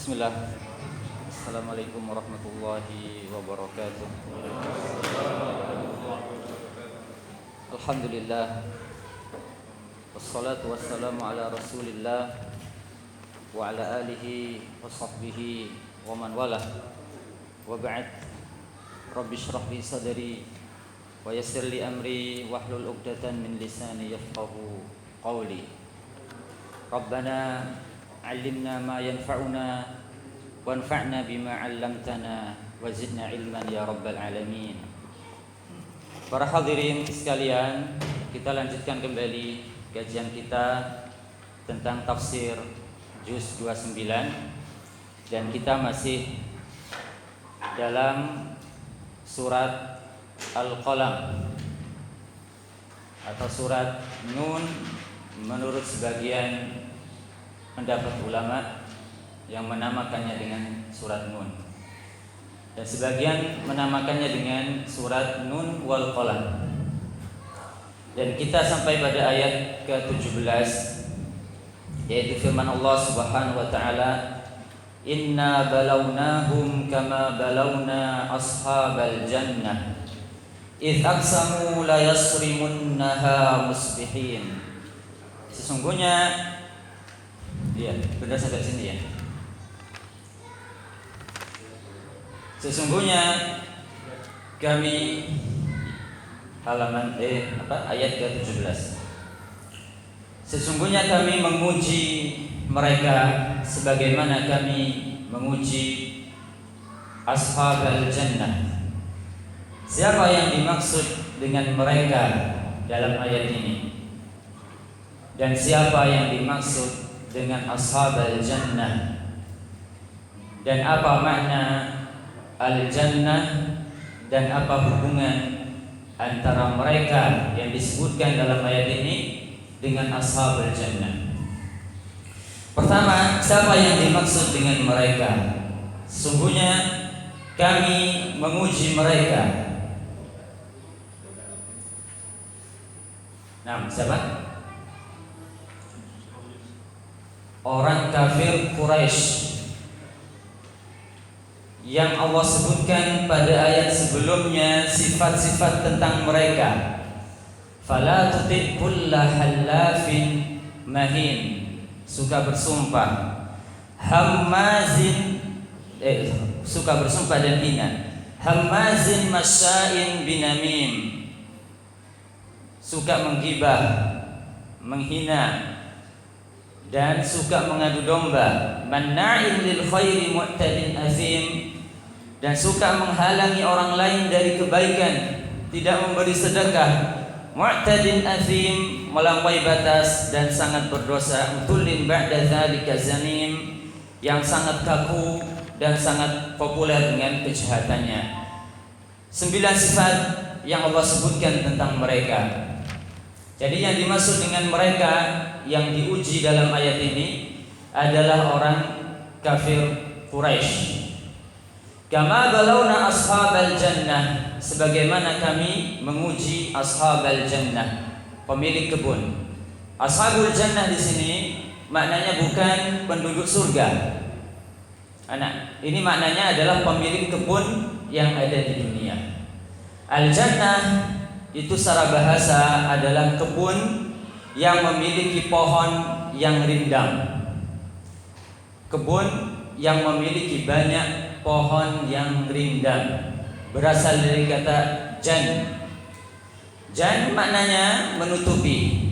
Bismillah. Assalamualaikum warahmatullahi wabarakatuh. Alhamdulillah. Wassalatu wassalamu ala Rasulillah wa ala alihi wa sahbihi wa man walah. Wa ba'd. Rabbi shrah li sadri wa yassir li amri wahlul 'uqdatan min lisani yafqahu qawli. Rabbana 'allimna ma yanfa'una wanfa'na bima 'allamtana wa zidna ilman ya rabbal alamin. Para hadirin sekalian, kita lanjutkan kembali kajian kita tentang tafsir juz 29 dan kita masih dalam surat Al-Qalam atau surat Nun menurut sebagian pendapat ulama yang menamakannya dengan surat Nun dan sebagian menamakannya dengan surat Nun wal Qalam. Dan kita sampai pada ayat ke-17 yaitu firman Allah Subhanahu wa taala, inna balawnahum kama balawna ashabal jannah idh aqsamu la yasrimunnaha musbihin. Sesungguhnya iya, benar sampai sini ya. Sesungguhnya kami halaman ayat ke-17. Sesungguhnya kami menguji mereka sebagaimana kami menguji ashabal jannah. Siapa yang dimaksud dengan mereka dalam ayat ini? Dan siapa yang dimaksud dengan ashabal jannah? Dan apa makna al-jannah dan apa hubungan antara mereka yang disebutkan dalam ayat ini dengan ashabal jannah? Pertama, siapa yang dimaksud dengan mereka? Sesungguhnya kami menguji mereka. Nah, siapa? Orang kafir Quraisy yang Allah sebutkan pada ayat sebelumnya sifat-sifat tentang mereka. Fala tuti' kulla halafin mahin, suka bersumpah, hammazin suka bersumpah dan hina, hammazin masya'in binamim, suka menggibah, menghina dan suka mengadu domba, manna'in lil khairi mu'tadin azim, dan suka menghalangi orang lain dari kebaikan, tidak memberi sedekah, mu'tadin azim, melampaui batas dan sangat berdosa, utullin ba'da dzalika zanim, yang sangat kaku dan sangat populer dengan kejahatannya. 9 sifat yang Allah sebutkan tentang mereka. Jadi yang dimaksud dengan mereka yang diuji dalam ayat ini adalah orang kafir Quraisy. Kama balawna ashabal jannah, sebagaimana kami menguji ashabal jannah, pemilik kebun. Ashabul jannah di sini maknanya bukan penduduk surga. Ini maknanya adalah pemilik kebun yang ada di dunia. Al-jannah itu secara bahasa adalah kebun yang memiliki pohon yang rindang. Kebun yang memiliki banyak pohon yang rindang berasal dari kata jan. Jan maknanya menutupi.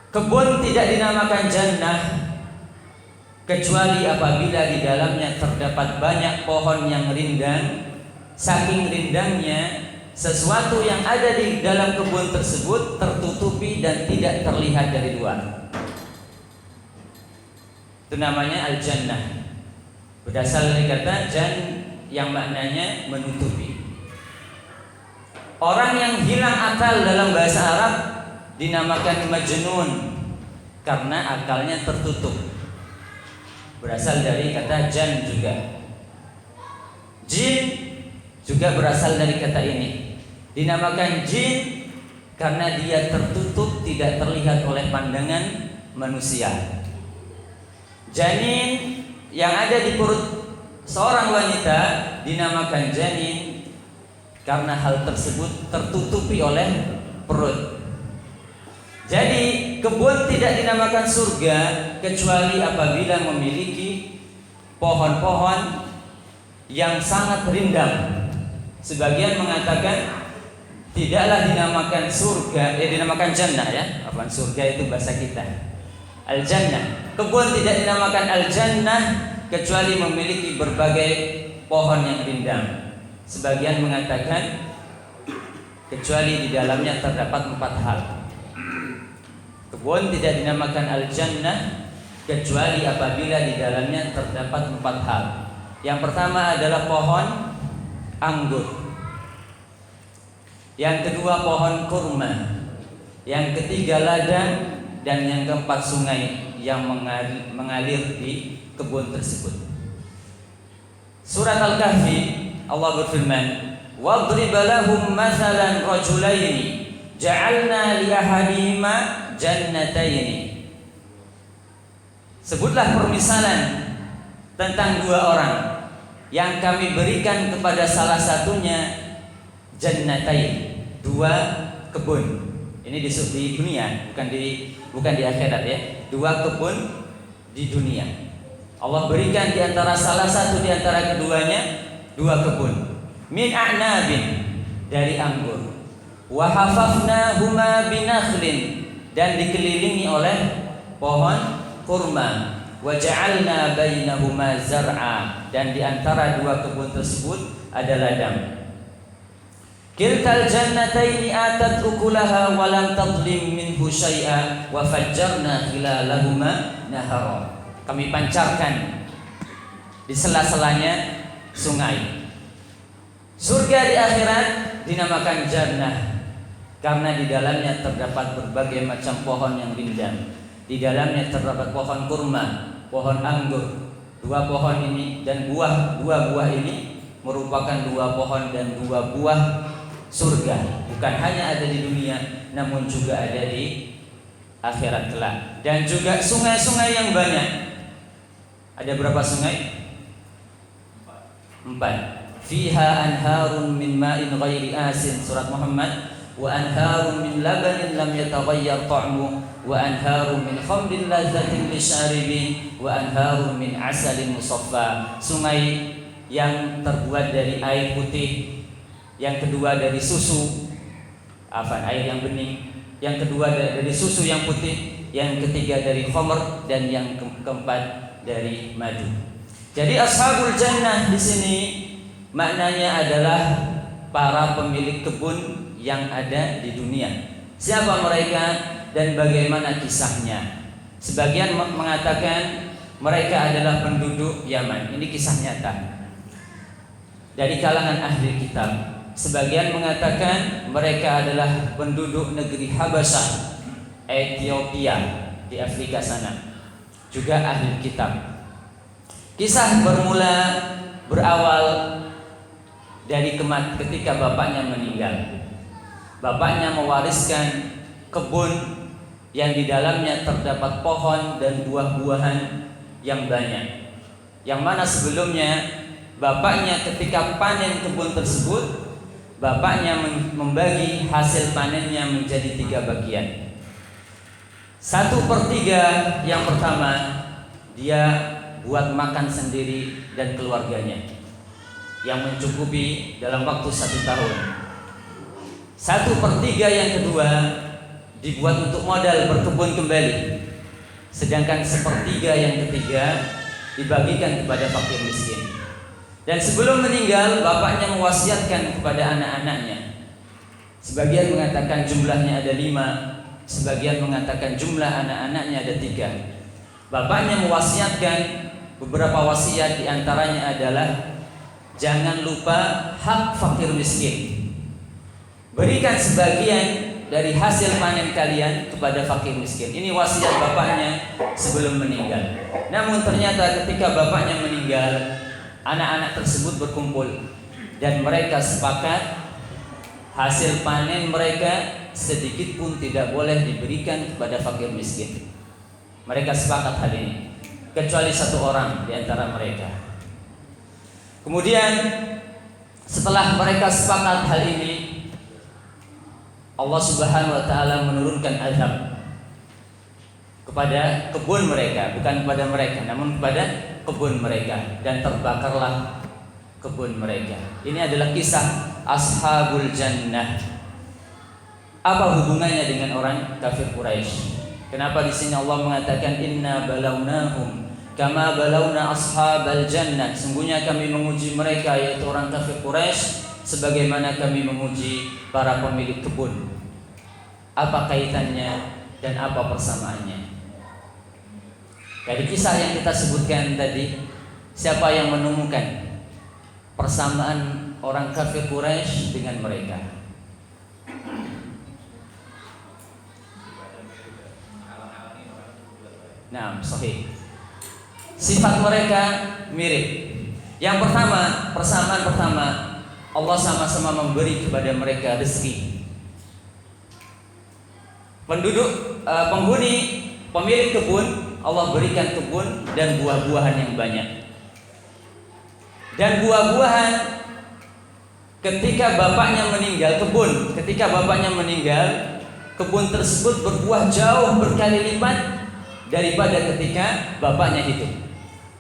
Kebun tidak dinamakan jannah kecuali apabila di dalamnya terdapat banyak pohon yang rindang. Saking rindangnya, sesuatu yang ada di dalam kebun tersebut tertutupi dan tidak terlihat dari luar. Itu namanya al-jannah. Berasal dari kata jan yang maknanya menutupi. Orang yang hilang akal dalam bahasa Arab dinamakan majnun karena akalnya tertutup. Berasal dari kata jan juga. Jin juga berasal dari kata ini. Dinamakan jin karena dia tertutup, tidak terlihat oleh pandangan manusia. Janin yang ada di perut seorang wanita dinamakan janin karena hal tersebut tertutupi oleh perut. Jadi kebun tidak dinamakan surga kecuali apabila memiliki pohon-pohon yang sangat rindang. Sebagian mengatakan tidaklah dinamakan surga, dinamakan jannah ya. Apaan surga itu bahasa kita. Al-jannah. Kebun tidak dinamakan al-jannah kecuali memiliki berbagai pohon yang rindang. Sebagian mengatakan kecuali di dalamnya terdapat 4 hal. Kebun tidak dinamakan al-jannah kecuali apabila di dalamnya terdapat 4 hal. Yang pertama adalah pohon anggur. Yang kedua pohon kurma. Yang ketiga ladang. Dan yang keempat sungai yang mengalir di kebun tersebut. Surat Al-Kahfi Allah berfirman, "Wadrib lahum mathalan rajulaini ja'alna li ahadihima jannataini." Sebutlah permisalan tentang 2 orang yang kami berikan kepada salah satunya jannatain, 2 kebun. Ini di dunia, bukan di akhirat ya. 2 kebun di dunia. Allah berikan di antara salah satu di antara keduanya 2 kebun. Min a'nabin, dari anggur. Wa hafafnahuma binakhlin, dan dikelilingi oleh pohon kurma. Wa ja'alna bainahuma zar'a, dan di antara 2 kebun tersebut ada ladang. Kiltal jannataini atat ukulaha wa lam tadlim minhu syai'a wa fajjarna khilalahuma nahara. Kami pancarkan di sela-selanya sungai. Surga di akhirat dinamakan jannah karena di dalamnya terdapat berbagai macam pohon yang rindang. Di dalamnya terdapat pohon kurma, pohon anggur. 2 pohon ini dan dua buah ini merupakan 2 pohon dan 2 buah surga, bukan hanya ada di dunia namun juga ada di akhirat kelak. Dan juga sungai-sungai yang banyak. Ada berapa sungai? 4. Fiha anharun min ma'in ghairi asin, surat Muhammad. Wa anharun min labanin lam yataghayyar ta'mu, wa anharun min khamrin lazzatin lisyaribin, wa anharun min asalin musaffa. Sungai yang terbuat dari air putih, yang kedua dari susu, air yang bening, yang kedua dari susu yang putih, yang ketiga dari khamr, dan yang keempat dari madu. Jadi ashabul jannah di sini maknanya adalah para pemilik kebun yang ada di dunia. Siapa mereka dan bagaimana kisahnya? Sebagian mengatakan mereka adalah penduduk Yaman. Ini kisah nyata dari kalangan ahli kitab. Sebagian mengatakan mereka adalah penduduk negeri Habasyah, Ethiopia, di Afrika sana. Juga ahli kitab. Kisah berawal dari ketika bapaknya meninggal. Bapaknya mewariskan kebun yang di dalamnya terdapat pohon dan buah-buahan yang banyak. Yang mana sebelumnya bapaknya ketika panen kebun tersebut, bapaknya membagi hasil panennya menjadi 3 bagian. 1/3 yang pertama dia buat makan sendiri dan keluarganya, yang mencukupi dalam waktu 1 tahun. 1/3 yang kedua dibuat untuk modal berkebun kembali. Sedangkan 1/3 yang ketiga dibagikan kepada fakir miskin. Dan sebelum meninggal, bapaknya mewasiatkan kepada anak-anaknya. Sebagian mengatakan jumlahnya ada 5, sebagian mengatakan jumlah anak-anaknya ada 3. Bapaknya mewasiatkan beberapa wasiat, diantaranya adalah jangan lupa hak fakir miskin. Berikan sebagian dari hasil panen kalian kepada fakir miskin. Ini wasiat bapaknya sebelum meninggal. Namun ternyata ketika bapaknya meninggal, anak-anak tersebut berkumpul dan mereka sepakat hasil panen mereka sedikit pun tidak boleh diberikan kepada fakir miskin. Mereka sepakat hal ini. kecuali satu orang di antara mereka. Kemudian setelah mereka sepakat hal ini, Allah Subhanahu wa taala menurunkan azab kepada kebun mereka, bukan kepada mereka, namun kepada kebun mereka, dan terbakarlah kebun mereka. Ini adalah kisah Ashabul Jannah. Apa hubungannya dengan orang kafir Quraisy? Kenapa di sini Allah mengatakan inna balawnahum kama balawna ashabal jannah? Sungguhnya kami menguji mereka, yaitu orang kafir Quraisy, sebagaimana kami menguji para pemilik kebun. Apa kaitannya dan apa persamaannya? Dari kisah yang kita sebutkan tadi, siapa yang menemukan persamaan orang kafir Quraisy dengan mereka? Nah, sahih. Sifat mereka mirip. Yang pertama, persamaan pertama, Allah sama-sama memberi kepada mereka rezeki. Penghuni, pemilik kebun, Allah berikan kebun dan buah-buahan yang banyak. Dan buah-buahan ketika bapaknya meninggal, kebun tersebut berbuah jauh berkali lipat daripada ketika bapaknya hidup.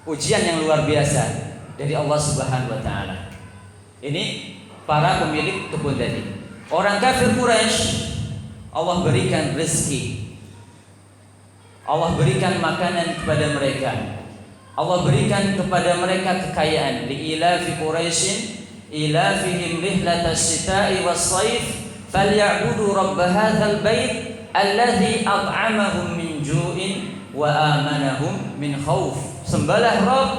Ujian yang luar biasa dari Allah Subhanahu wa taala. Ini para pemilik kebun tadi. Orang kafir Quraisy, Allah berikan rezeki, Allah berikan makanan kepada mereka, Allah berikan kepada mereka kekayaan. Li'ilafi Quraisyin ilafihim rihlatas syita'i was-sayf falyabudu rabb hadzal bait alladzi at'amahum min ju'in wa amanahum min khauf. Sembahlah Rabb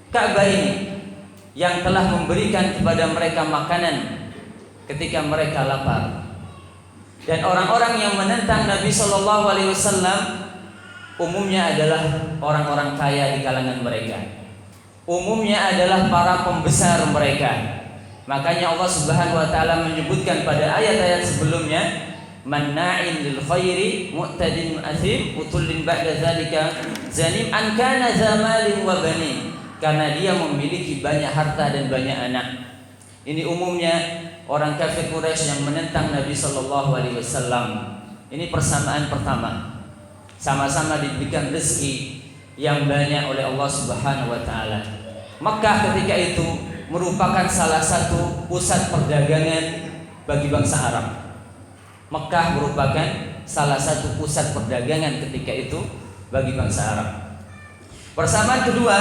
Ka'bah ini yang telah memberikan kepada mereka makanan ketika mereka lapar. Dan orang-orang yang menentang Nabi sallallahu alaihi wasallam umumnya adalah orang-orang kaya di kalangan mereka. Umumnya adalah para pembesar mereka. Makanya Allah Subhanahu wa taala menyebutkan pada ayat-ayat sebelumnya, manna'in lil khairi mu'tadin athim utullin ba'da dzalika zanim an kana zamalin wa banin, karena dia memiliki banyak harta dan banyak anak. Ini umumnya orang kafir Quraisy yang menentang Nabi sallallahu alaihi wasallam. Ini persamaan pertama. Sama-sama diberikan rezeki yang banyak oleh Allah Subhanahu wa taala. Makkah ketika itu merupakan salah satu pusat perdagangan bagi bangsa Arab. Makkah merupakan salah satu pusat perdagangan ketika itu bagi bangsa Arab. Persamaan kedua,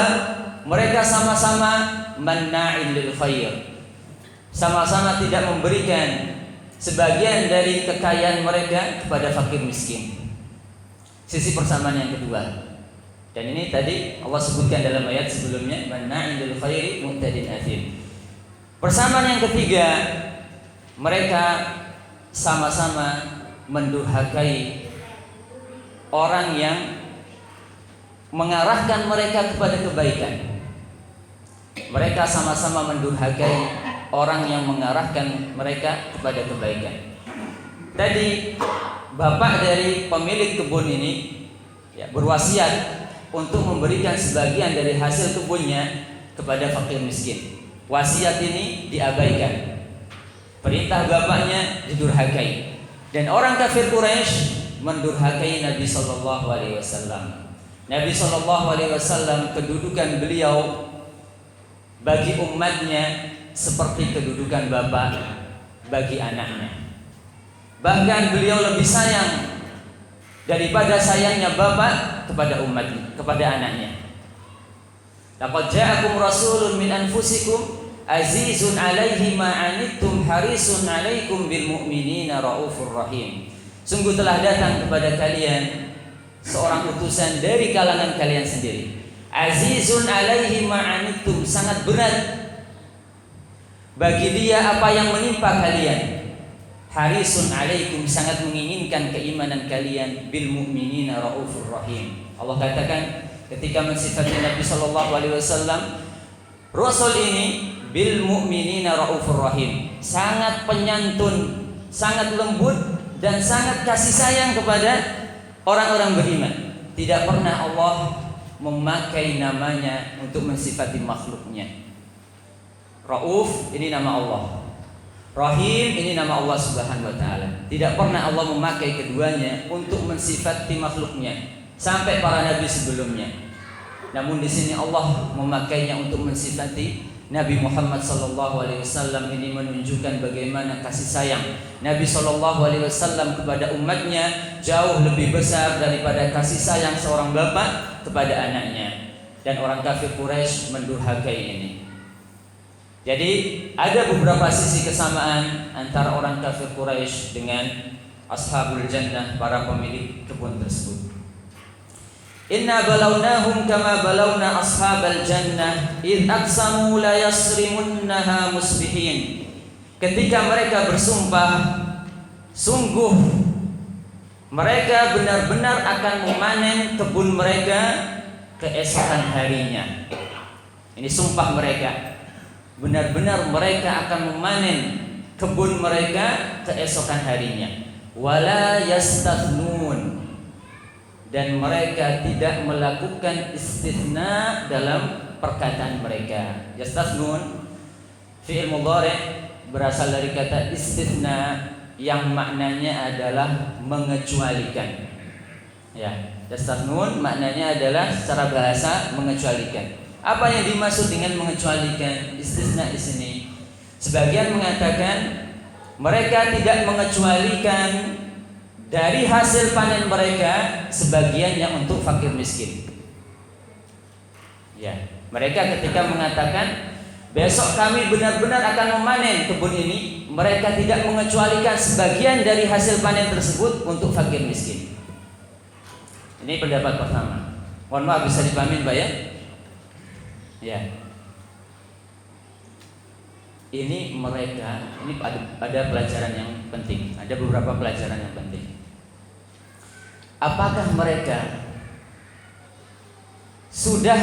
mereka sama-sama manna'in lil khair. Sama-sama tidak memberikan sebagian dari kekayaan mereka kepada fakir miskin. Sisi persamaan yang kedua. Dan ini tadi Allah sebutkan dalam ayat sebelumnya, manna'in lil khairi mu'tadin athim. Persamaan yang ketiga, mereka sama-sama mendurhakai orang yang mengarahkan mereka kepada kebaikan. Mereka sama-sama mendurhakai orang yang mengarahkan mereka kepada kebaikan. Tadi bapak dari pemilik kebun ini berwasiat untuk memberikan sebagian dari hasil kebunnya kepada fakir miskin. Wasiat ini diabaikan. Perintah bapaknya didurhakai. Dan orang kafir Quraisy mendurhakai Nabi sallallahu alaihi wasallam. Nabi sallallahu alaihi wasallam, kedudukan beliau bagi umatnya seperti kedudukan bapak bagi anaknya. Bahkan beliau lebih sayang daripada sayangnya bapak kepada umatnya, kepada anaknya. Laqad ja'akum rasulun min anfusikum azizun 'alaihi ma 'anittum harisun 'alaikum bil mu'minina raufur rahim. Sungguh telah datang kepada kalian seorang utusan dari kalangan kalian sendiri. Azizun 'alaihi ma 'anittum, sangat berat bagi dia apa yang menimpa kalian. Harisun 'alaikum, sangat menginginkan keimanan kalian. Bil mu'minina raufur rahim. Allah katakan ketika mensifati Nabi sallallahu alaihi wasallam, Rasul ini bil mu'minina raufur rahim, sangat penyantun, sangat lembut dan sangat kasih sayang kepada orang-orang beriman. Tidak pernah Allah memakai namanya untuk mensifati makhluknya. Rauf ini nama Allah, Rahim ini nama Allah Subhanahu wa taala. Tidak pernah Allah memakai keduanya untuk mensifati makhluknya sampai para nabi sebelumnya. Namun di sini Allah memakainya untuk mensifati Nabi Muhammad SAW. Ini menunjukkan bagaimana kasih sayang Nabi SAW kepada umatnya jauh lebih besar daripada kasih sayang seorang bapak kepada anaknya. Dan orang kafir Quraisy mendurhakai ini. Jadi ada beberapa sisi kesamaan antara orang kafir Quraisy dengan ashabul jannah, para pemilik kebun tersebut. Inna balawnahum kama balawna ashabal jannah id aqsamu la yasrimunnaha musbihin. Ketika mereka bersumpah, sungguh mereka benar-benar akan memanen kebun mereka keesokan harinya. Ini sumpah mereka. Benar-benar mereka akan memanen kebun mereka keesokan harinya. Wala yastathnun, dan mereka tidak melakukan istitsna dalam perkataan mereka. Yastathnun fi'il mudhari' berasal dari kata istitsna yang maknanya adalah mengecualikan. Ya, yastathnun maknanya adalah secara bahasa mengecualikan. Apa yang dimaksud dengan mengecualikan istisna di sini? Sebagian mengatakan mereka tidak mengecualikan dari hasil panen mereka sebagiannya untuk fakir miskin. Ya, mereka ketika mengatakan besok kami benar-benar akan memanen kebun ini, mereka tidak mengecualikan sebagian dari hasil panen tersebut untuk fakir miskin. Ini pendapat pertama. Mohon maaf, bisa dipahami Mbak ya? Ya. Ini mereka, ini ada pelajaran yang penting. Ada beberapa pelajaran yang penting. Apakah mereka sudah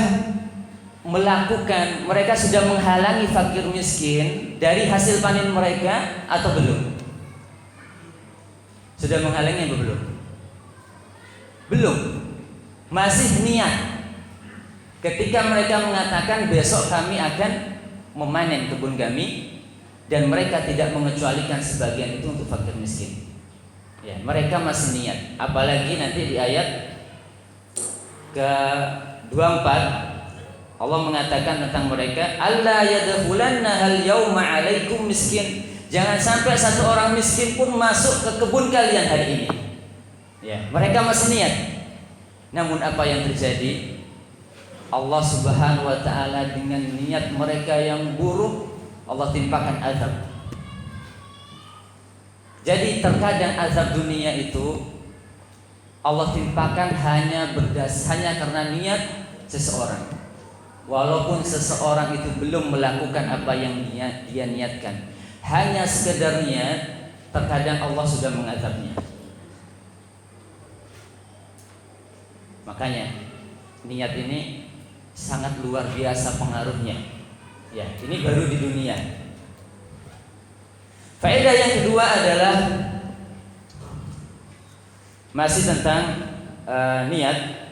melakukan, mereka sudah menghalangi fakir miskin dari hasil panen mereka atau belum? Sudah menghalangi atau belum? Belum. Masih niat. Ketika mereka mengatakan besok kami akan memanen kebun kami, dan mereka tidak mengecualikan sebagian itu untuk fakir miskin. Ya, mereka masih niat. Apalagi nanti di ayat ke-24 Allah mengatakan tentang mereka, alla yadkhulanna hal yauma 'alaikum miskin. Jangan sampai satu orang miskin pun masuk ke kebun kalian hari ini. Ya, mereka masih niat. Namun apa yang terjadi? Allah Subhanahu wa taala dengan niat mereka yang buruk, Allah timpakan azab. Jadi terkadang azab dunia itu Allah timpakan hanya karena niat seseorang. Walaupun seseorang itu belum melakukan apa yang dia niatkan, hanya sekedar niat, terkadang Allah sudah mengazabnya. Makanya niat ini sangat luar biasa pengaruhnya. Ya, ini baru di dunia. Faedah yang kedua adalah masih tentang niat.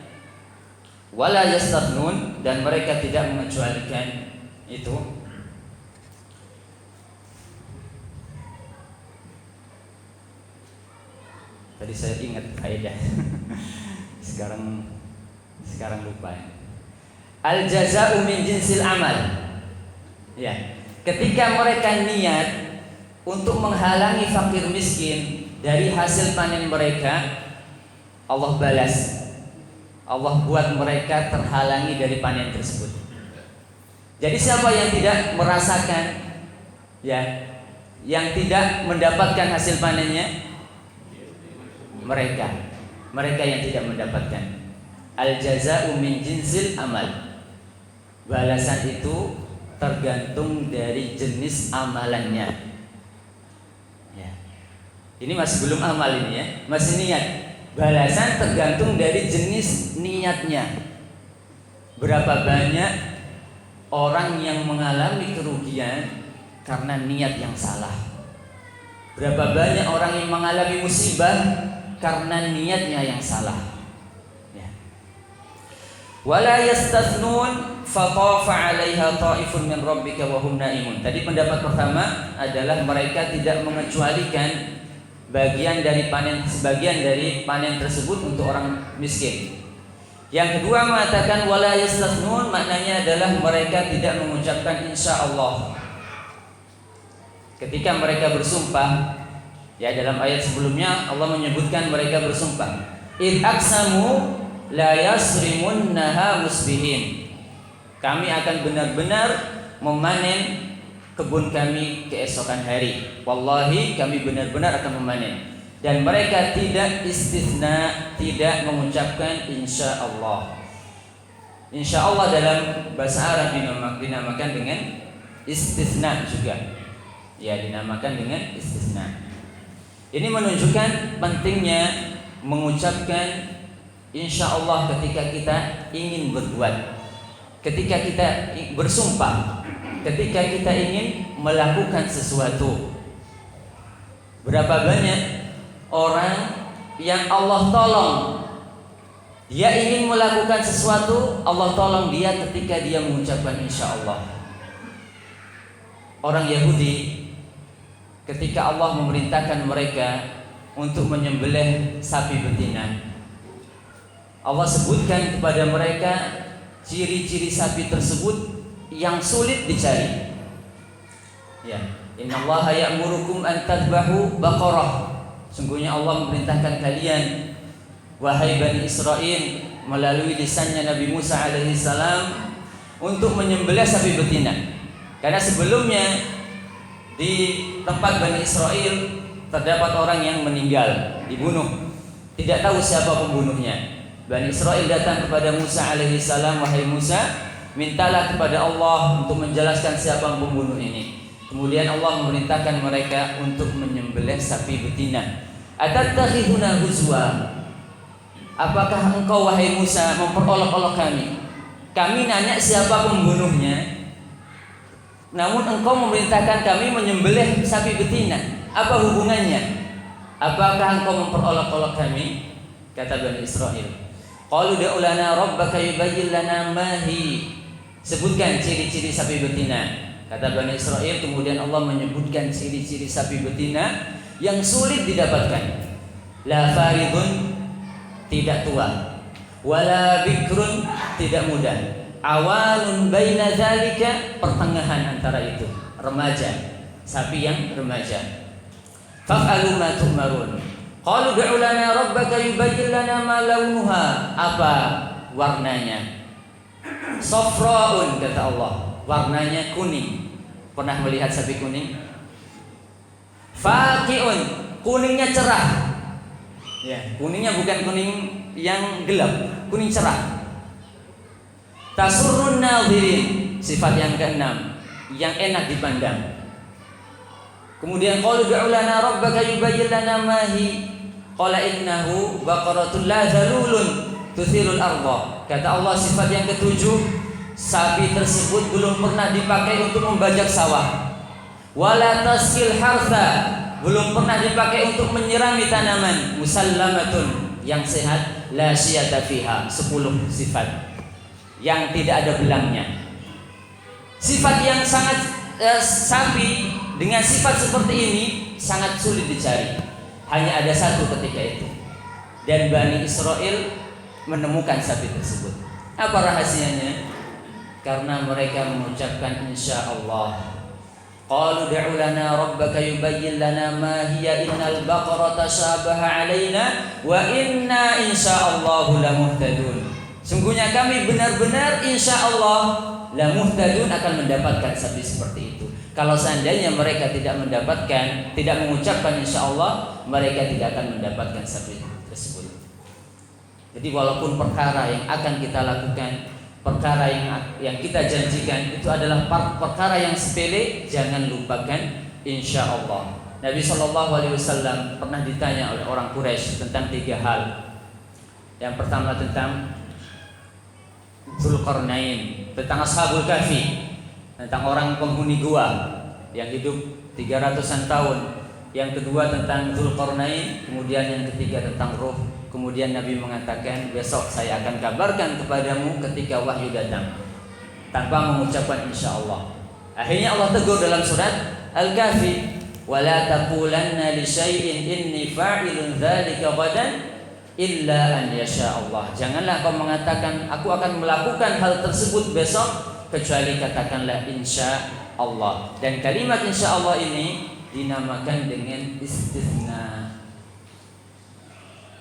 Wala yastathnun, dan mereka tidak mengecualikan itu. Tadi saya ingat faedah. sekarang lupa. Al-jaza'u min jinsil amal. Ya, ketika mereka niat untuk menghalangi fakir miskin dari hasil panen mereka, Allah balas. Allah buat mereka terhalangi dari panen tersebut. Jadi siapa yang tidak merasakan, ya, yang tidak mendapatkan hasil panennya? Mereka yang tidak mendapatkan. Al-jaza'u min jinsil amal. Balasan itu tergantung dari jenis amalannya. Ya. Ini masih belum amal ini ya, masih niat. Balasan tergantung dari jenis niatnya. Berapa banyak orang yang mengalami kerugian karena niat yang salah? Berapa banyak orang yang mengalami musibah karena niatnya yang salah? Ya. Wala yastathnun fatafa 'alaiha ta'ifun min rabbika wa hum naimun. Tadi pendapat pertama adalah mereka tidak mengecualikan sebagian dari panen tersebut untuk orang miskin. Yang kedua mengatakan wala yastathnun, maknanya adalah mereka tidak mengucapkan insyaallah ketika mereka bersumpah. Ya, dalam ayat sebelumnya Allah menyebutkan mereka bersumpah, id aqsamu la yasrimunnaha musbihin, kami akan benar-benar memanen kebun kami keesokan hari. Wallahi, kami benar-benar akan memanen. Dan mereka tidak istisna, tidak mengucapkan insyaallah. Insyaallah dalam bahasa Arab dinamakan dengan istisna juga. Ya, dinamakan dengan istisna. Ini menunjukkan pentingnya mengucapkan insyaallah ketika kita ingin berbuat, ketika kita bersumpah, ketika kita ingin melakukan sesuatu. Berapa banyak orang yang Allah tolong, dia ingin melakukan sesuatu, Allah tolong dia ketika dia mengucapkan insyaallah. Orang Yahudi ketika Allah memerintahkan mereka untuk menyembelih sapi betina, Allah sebutkan kepada mereka ciri-ciri sapi tersebut yang sulit dicari. Ya, innallaha ya'murukum an tadhbahu baqarah. Sungguhnya Allah memerintahkan kalian, wahai Bani Israel, melalui lisannya Nabi Musa alaihi salam, untuk menyembelih sapi betina. Karena sebelumnya di tempat Bani Israel terdapat orang yang meninggal, dibunuh. Tidak tahu siapa pembunuhnya. Bani Israel datang kepada Musa alaihi salam, wahai Musa, mintalah kepada Allah untuk menjelaskan siapa pembunuh ini. Kemudian Allah memerintahkan mereka untuk menyembelih sapi betina. Atattakhiduna huzwa, apakah engkau wahai Musa memperolok-olok kami? Kami nanya siapa pembunuhnya, namun engkau memerintahkan kami menyembelih sapi betina. Apa hubungannya? Apakah engkau memperolok-olok kami? Kata Bani Israel, qalu ud'u lana rabbaka yubayyin lana ma hi. Sebutkan ciri-ciri sapi betina. Kata Bani Israel, kemudian Allah menyebutkan ciri-ciri sapi betina yang sulit didapatkan. La faridun, tidak tua, wala bikrun, tidak muda, awalun baina dzalika, pertengahan antara itu, remaja, sapi yang remaja. Fa'alu ma tu'marun. Qalu ud'u lana rabbaka yubayyin lana ma launuha, apa warnanya? Safraun, kata Allah, warnanya kuning. Pernah melihat sapi kuning? Faqi'un, kuningnya cerah. Ya, kuningnya bukan kuning yang gelap, kuning cerah. Tasurrun nadhirin, sifat yang keenam, yang enak dipandang. Kemudian qalu ud'u lana rabbaka yubayyin lana ma hi. Qala innahu baqaratun la zalulun tuthirul arda. Kata Allah, sifat yang ketujuh, sapi tersebut belum pernah dipakai untuk membajak sawah. Wala taskil hartha, belum pernah dipakai untuk menyirami tanaman. Musallamatun, yang sehat, la syiyata fiha, 10 sifat yang tidak ada belangnya. Sifat yang sangat sapi dengan sifat seperti ini sangat sulit dicari. Hanya ada satu ketika itu, dan Bani Israel menemukan sapi tersebut. Apa rahasianya? Karena mereka mengucapkan insyaallah. Qalu ud'u lana rabbaka yubayyin lana ma hiya innal baqarata sabaha 'alaina wa inna insyaallahu lamuhtadun. Sungguhnya kami benar-benar insyaallah lamuhtadun, akan mendapatkan sapi seperti itu. Kalau seandainya mereka tidak mendapatkan, tidak mengucapkan insyaallah, mereka tidak akan mendapatkan sapi tersebut. Jadi walaupun perkara yang akan kita lakukan, perkara yang kita janjikan itu adalah perkara yang sepele, jangan lupakan insyaallah. Nabi SAW pernah ditanya oleh orang Quraisy tentang 3 hal. Yang pertama tentang Dzulqarnain, tentang Ashabul Kahfi, tentang orang penghuni gua yang hidup 300-an tahun. Yang kedua tentang Dzulqarnain, kemudian yang ketiga tentang Ruh Kemudian Nabi mengatakan, besok saya akan kabarkan kepadamu ketika wahyu datang, tanpa mengucapkan insyaallah. Akhirnya Allah tegur dalam surat Al-Kahfi, wala taqulanna li syai'in inni fa'ilun dzalika ghadan illa an yasha Allah. Janganlah kau mengatakan aku akan melakukan hal tersebut besok, kecuali katakanlah insya Allah. Dan kalimat insya Allah ini dinamakan dengan istisna.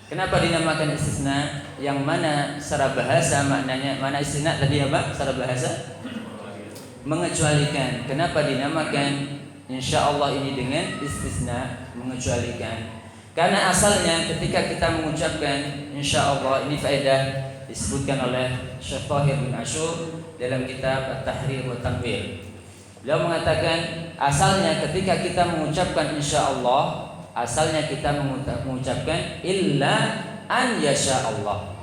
Kenapa dinamakan istisna? Yang mana secara bahasa maknanya, mana istisna tadi apa? Secara bahasa mengecualikan. Kenapa dinamakan insya Allah ini dengan istisna, mengecualikan? Karena asalnya ketika kita mengucapkan insya Allah, ini faedah disebutkan oleh Syekh Thahir bin Ashur dalam kitab At-Tahrir wa Tanwir. Beliau mengatakan asalnya ketika kita mengucapkan insya Allah, asalnya kita mengucapkan illa an yasha Allah,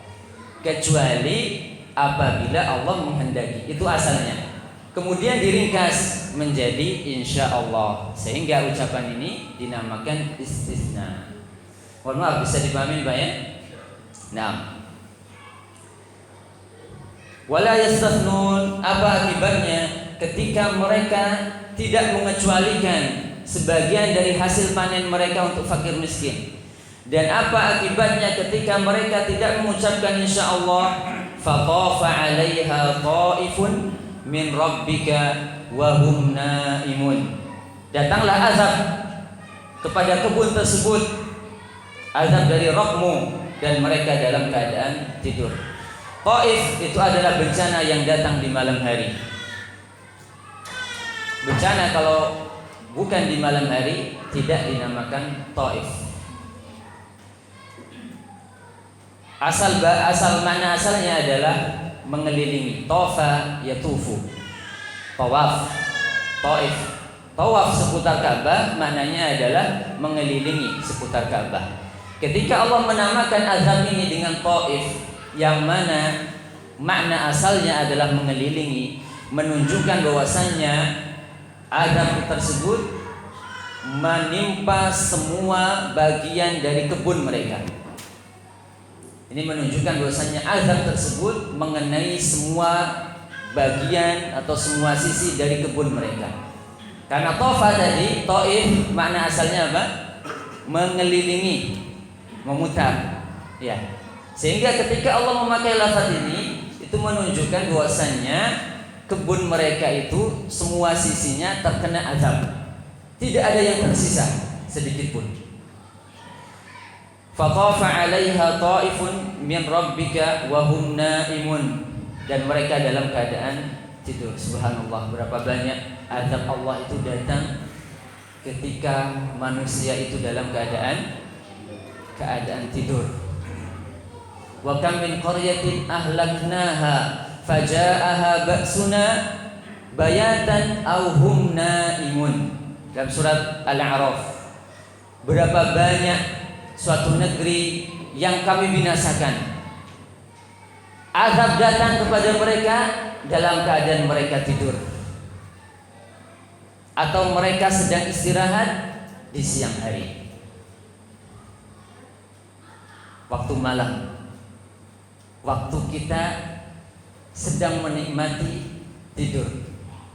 kecuali apabila Allah menghendaki. Itu asalnya. Kemudian diringkas menjadi insya Allah, sehingga ucapan ini dinamakan istisna. Mohon maaf, bisa dipahami Pak ya? Nah, wala yastathnun, apa akibatnya ketika mereka tidak mengecualikan sebagian dari hasil panen mereka untuk fakir miskin? Dan apa akibatnya ketika mereka tidak mengucapkan insya Allah? Fatafa 'alaiha ta'ifun min rabbika wa hum naimun. Datanglah azab kepada kebun tersebut, azab dari Rabbmu, dan mereka dalam keadaan tidur. Taif itu adalah bencana yang datang di malam hari. Bencana kalau bukan di malam hari tidak dinamakan Taif. Asal makna asalnya adalah mengelilingi. Tafa yatufu, tawaf. Taif, tawaf seputar Ka'bah, maknanya adalah mengelilingi seputar Ka'bah. Ketika Allah menamakan azab ini dengan Taif, yang mana makna asalnya adalah mengelilingi, menunjukkan bahwasannya azab tersebut menimpa semua bagian dari kebun mereka. Ini menunjukkan bahwasannya azab tersebut mengenai semua bagian atau semua sisi dari kebun mereka. Karena tofa tadi, taif makna asalnya apa? Mengelilingi, memutar. Ya. Sehingga ketika Allah memakai lafaz ini, itu menunjukkan bahwasannya kebun mereka itu semua sisinya terkena azab. Tidak ada yang tersisa sedikit pun. Fatafa 'alaiha ta'ifun min rabbika wa hum naimun, dan mereka dalam keadaan tidur. Subhanallah, berapa banyak azab Allah itu datang ketika manusia itu dalam keadaan tidur. Wa kam min qaryatin ahlaknaha faja'aha ba'suna bayatan aw hum naimun. Dalam surat Al-A'raf, berapa banyak suatu negeri yang kami binasakan, azab datang kepada mereka dalam keadaan mereka tidur, atau mereka sedang istirahat di siang hari, waktu malam, waktu kita sedang menikmati tidur.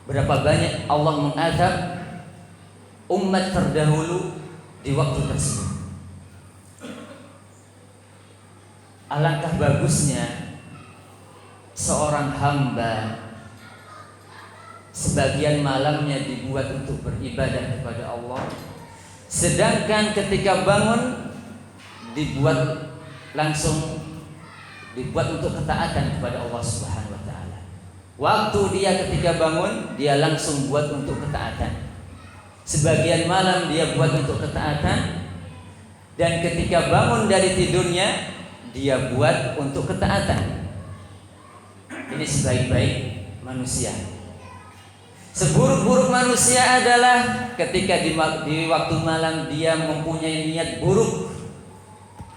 Berapa banyak Allah mengazab umat terdahulu di waktu tersebut. Alangkah bagusnya seorang hamba sebagian malamnya dibuat untuk beribadah kepada Allah, sedangkan ketika bangun dibuat untuk ketaatan kepada Allah Subhanahu wa taala. Waktu dia ketika bangun, dia langsung buat untuk ketaatan. Sebagian malam dia buat untuk ketaatan, dan ketika bangun dari tidurnya dia buat untuk ketaatan. Ini sebaik-baik manusia. Seburuk-buruk manusia adalah ketika di waktu malam dia mempunyai niat buruk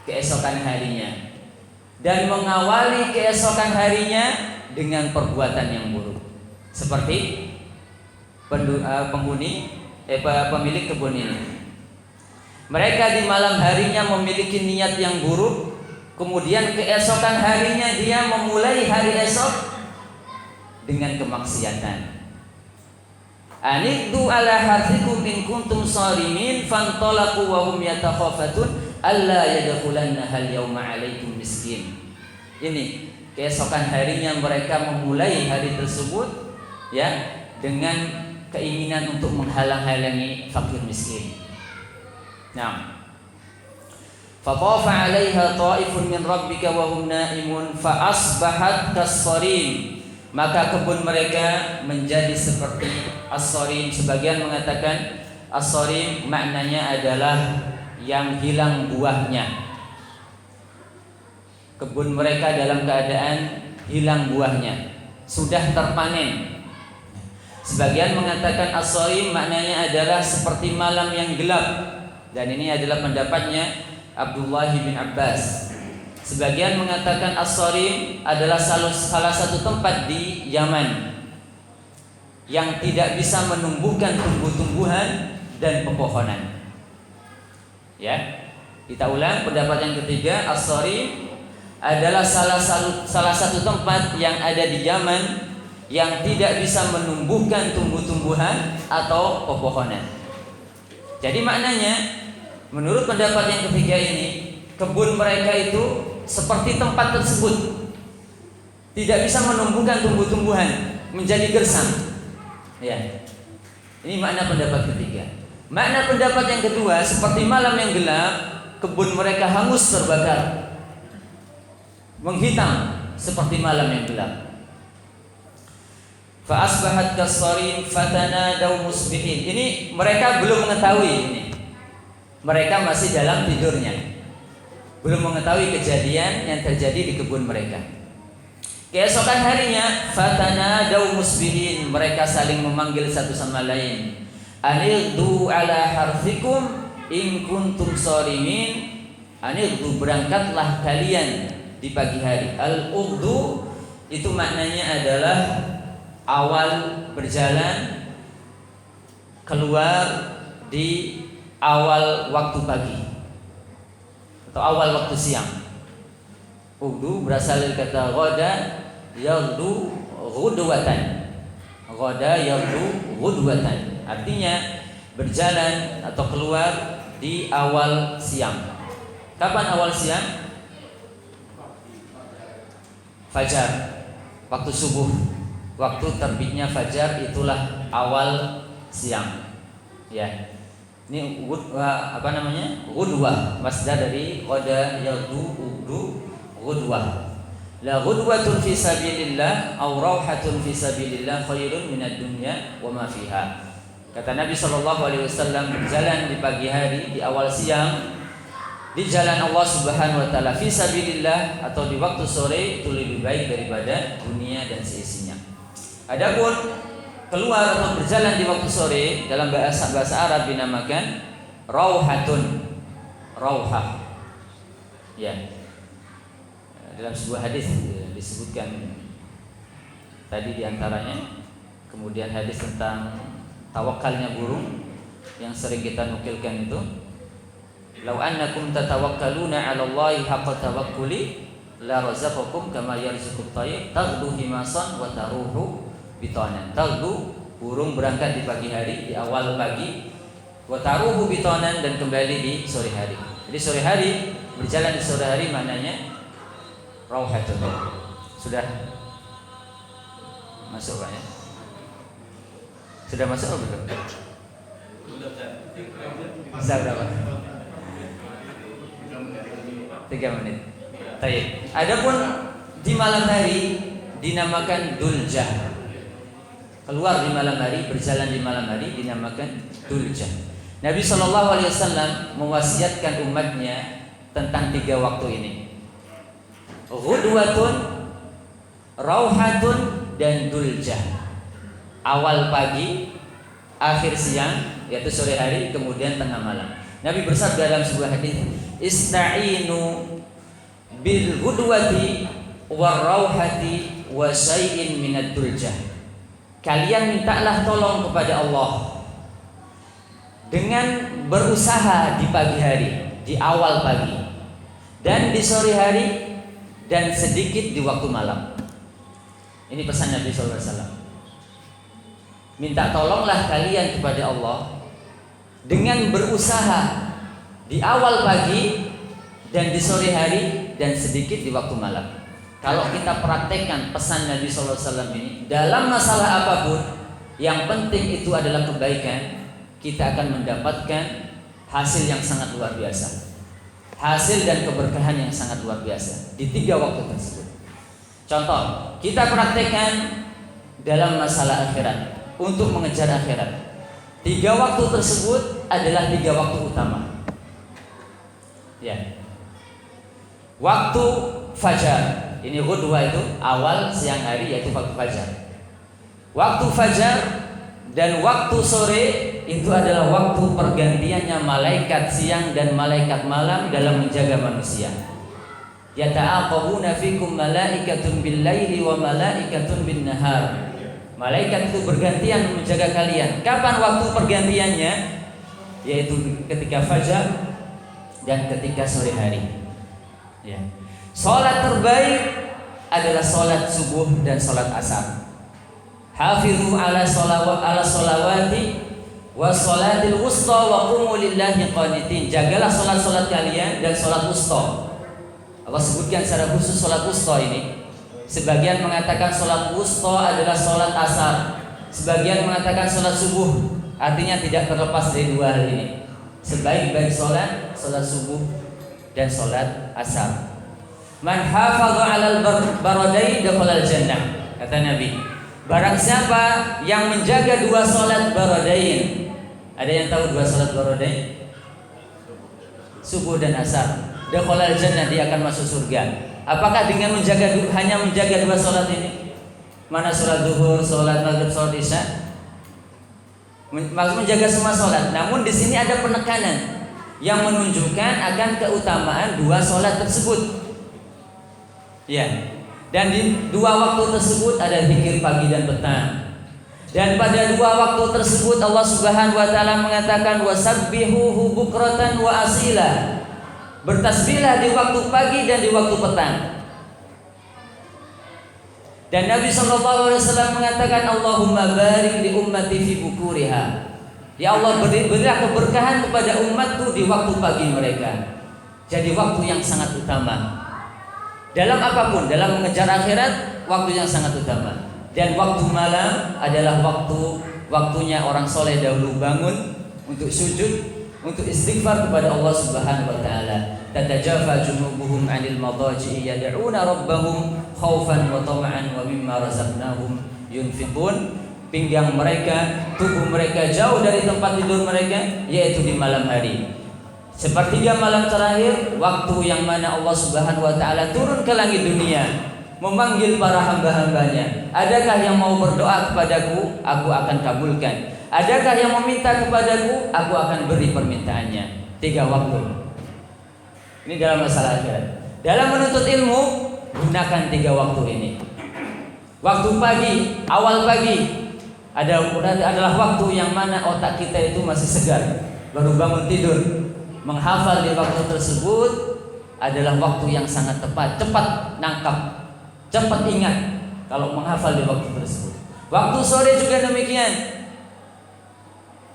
keesokan harinya, dan mengawali keesokan harinya dengan perbuatan yang buruk. Seperti pemilik kebun ini. Mereka di malam harinya memiliki niat yang buruk, kemudian keesokan harinya dia memulai hari esok dengan kemaksiatan. Aniddu ala harthikum in kuntum sharimin fantalaqu wa hum yatakhafatun alla yadkhulanna hal yawma 'alaikum miskin. Ini keesokan harinya mereka memulai hari tersebut ya dengan keinginan untuk menghalang-halangi fakir miskin. Nah, fatafa 'alaiha ta'ifun min rabbika wa hum na'imun fa asbahat kas-sarim. Maka kebun mereka menjadi seperti as-sarim. Sebagian mengatakan as-sarim maknanya adalah yang hilang buahnya. Kebun mereka dalam keadaan hilang buahnya, sudah terpanen. Sebagian mengatakan as-sarim maknanya adalah seperti malam yang gelap. Dan ini adalah pendapatnya Abdullah bin Abbas. Sebagian mengatakan as-sarim adalah salah satu tempat di Yaman yang tidak bisa menumbuhkan tumbuh-tumbuhan dan pepohonan. Ya, kita ulang pendapat yang ketiga, as-sarim adalah salah satu tempat yang ada di Yaman yang tidak bisa menumbuhkan tumbuh-tumbuhan atau pepohonan. Jadi maknanya, menurut pendapat yang ketiga ini, kebun mereka itu seperti tempat tersebut tidak bisa menumbuhkan tumbuh-tumbuhan menjadi gersang. Ya, ini makna pendapat ketiga. Makna pendapat yang kedua, seperti malam yang gelap, kebun mereka hangus terbakar, menghitam seperti malam yang gelap. Fa asbahat kas-sarim fatanadaw musbihin. Ini mereka belum mengetahui ini. Mereka masih dalam tidurnya, belum mengetahui kejadian yang terjadi di kebun mereka. Keesokan harinya fatanadaw musbihin, mereka saling memanggil satu sama lain. Anildu ala harthikum in kuntum sharimin. Anildu, berangkatlah kalian di pagi hari. Al-ughdu itu maknanya adalah awal berjalan, keluar di awal waktu pagi atau awal waktu siang. Ughdu berasal dari kata ghada yaghdu ghudwatan. Ghada yaghdu ghudwatan, artinya berjalan atau keluar di awal siang. Kapan awal siang? Fajar, waktu subuh, waktu terbitnya fajar, itulah awal siang. Ya. Ini Ghudwah, masdar dari qada yaghdu ughdu ghudwah. La ghudwatun fi sabilillah aw rauhatun fi sabilillah khairun minad dunya wa ma fiha. Kata Nabi sallallahu alaihi wasallam, berjalan di pagi hari, di awal siang, di jalan Allah Subhanahu wa taala, fi sabilillah atau di waktu sore, itu lebih baik daripada dunia dan seisinya. Adapun keluar atau berjalan di waktu sore, dalam bahasa Arab dinamakan rauhatun. Rauhah. Ya. Dalam sebuah hadis disebutkan tadi diantaranya, kemudian hadis tentang tawakalnya burung yang sering kita nukilkan itu, "Lau annakum tatawakkaluna 'ala Allahi haqqa tawakkuli la razaqakum kama yarzuqut tayr taghdu himasan wa taruhu bitonan." Taghdu, burung berangkat di pagi hari, di awal pagi, wa taruhu bitonan, dan kembali di sore hari. Jadi sore hari, berjalan di sore hari maknanya rauhatun. Sudah masuk Pak ya? Sudah masuk atau belum? Bisa berapa? 3 menit. Baik. Adapun di malam hari dinamakan duljah. Keluar di malam hari, berjalan di malam hari dinamakan duljah. Nabi SAW mewasiatkan umatnya tentang 3 waktu ini: ghudwatun, rauhatun, dan duljah. Awal pagi, akhir siang, yaitu sore hari, kemudian tengah malam. Nabi bersabda dalam sebuah hadis, "Ista'inu bil ghudwati war rauhati wa syai'in minad duljah." Kalian mintalah tolong kepada Allah dengan berusaha di pagi hari, di awal pagi, dan di sore hari, dan sedikit di waktu malam. Ini pesan Nabi sallallahu alaihi wasallam. Minta tolonglah kalian kepada Allah dengan berusaha di awal pagi dan di sore hari dan sedikit di waktu malam. Kalau kita praktekkan pesan Nabi sallallahu alaihi wasallam ini dalam masalah apapun, yang penting itu adalah kebaikan, kita akan mendapatkan hasil yang sangat luar biasa. Hasil dan keberkahan yang sangat luar biasa di 3 waktu tersebut. Contoh, kita praktekkan dalam masalah akhirat. Untuk mengejar akhirat, 3 waktu tersebut adalah 3 waktu utama. Ya. Waktu fajar, ini ghudwa itu awal siang hari, yaitu waktu fajar. Waktu fajar dan waktu sore itu adalah waktu pergantiannya malaikat siang dan malaikat malam dalam menjaga manusia. Yata'aqabuna fikum malaikatun bil-laili wa malaikatun bin-nahar. Malaikat itu bergantian menjaga kalian. Kapan waktu pergantiannya? Yaitu ketika fajar dan ketika sore hari. Ya. Salat terbaik adalah salat subuh dan salat asar. Hafizu ala salawati wa salatil wusta wa qumu lillahi qanitin. Jagalah salat-salat kalian dan salat wusta. Allah sebutkan secara khusus salat wusta ini. Sebagian mengatakan sholat wusta adalah sholat asar, sebagian mengatakan sholat subuh. Artinya tidak terlepas dari 2 hal ini. Sebaik-baik sholat subuh dan sholat asar. Man hafadha 'alal baradain dakhalal jannah, kata Nabi. Barang siapa yang menjaga 2 sholat baradain. Ada yang tahu 2 sholat baradain? Subuh dan asar. Dakhalal jannah, dia akan masuk surga. Apakah dengan hanya menjaga 2 sholat ini? Mana sholat zuhur, sholat maghrib, sholat isya? Maksud menjaga semua sholat. Namun di sini ada penekanan yang menunjukkan akan keutamaan 2 sholat tersebut. Ya. Dan di 2 waktu tersebut ada zikir pagi dan petang. Dan pada 2 waktu tersebut Allah Subhanahu wa taala mengatakan wasabbihuhu bukratan wa asila. Bertasbihlah di waktu pagi dan di waktu petang. Dan Nabi SAW mengatakan Allahumma barik li ummati fi bukuriha. Ya Allah, berilah keberkahan kepada umatku di waktu pagi mereka. Jadi waktu yang sangat utama dalam apapun, dalam mengejar akhirat, waktu yang sangat utama. Dan waktu malam adalah waktunya orang soleh dahulu bangun untuk sujud, untuk istighfar kepada Allah Subhanahu wa taala. Tatajafa junubuhum 'anil madaji'i yad'una rabbahum khaufan wa tama'an wa mimma razaqnahum yunfiqun. Pinggang mereka, tubuh mereka jauh dari tempat tidur mereka, yaitu di malam hari. Sepertiga malam terakhir, waktu yang mana Allah Subhanahu wa taala turun ke langit dunia, memanggil para hamba-hambanya. Adakah yang mau berdoa kepadaku? Aku akan kabulkan. Adakah yang meminta kepadaku? Aku akan beri permintaannya. 3 waktu. Ini dalam masalah akhirat. Dalam menuntut ilmu, gunakan 3 waktu ini. Waktu pagi, awal pagi adalah waktu yang mana otak kita itu masih segar, baru bangun tidur. Menghafal di waktu tersebut adalah waktu yang sangat tepat. Cepat nangkap, cepat ingat kalau menghafal di waktu tersebut. Waktu sore juga demikian.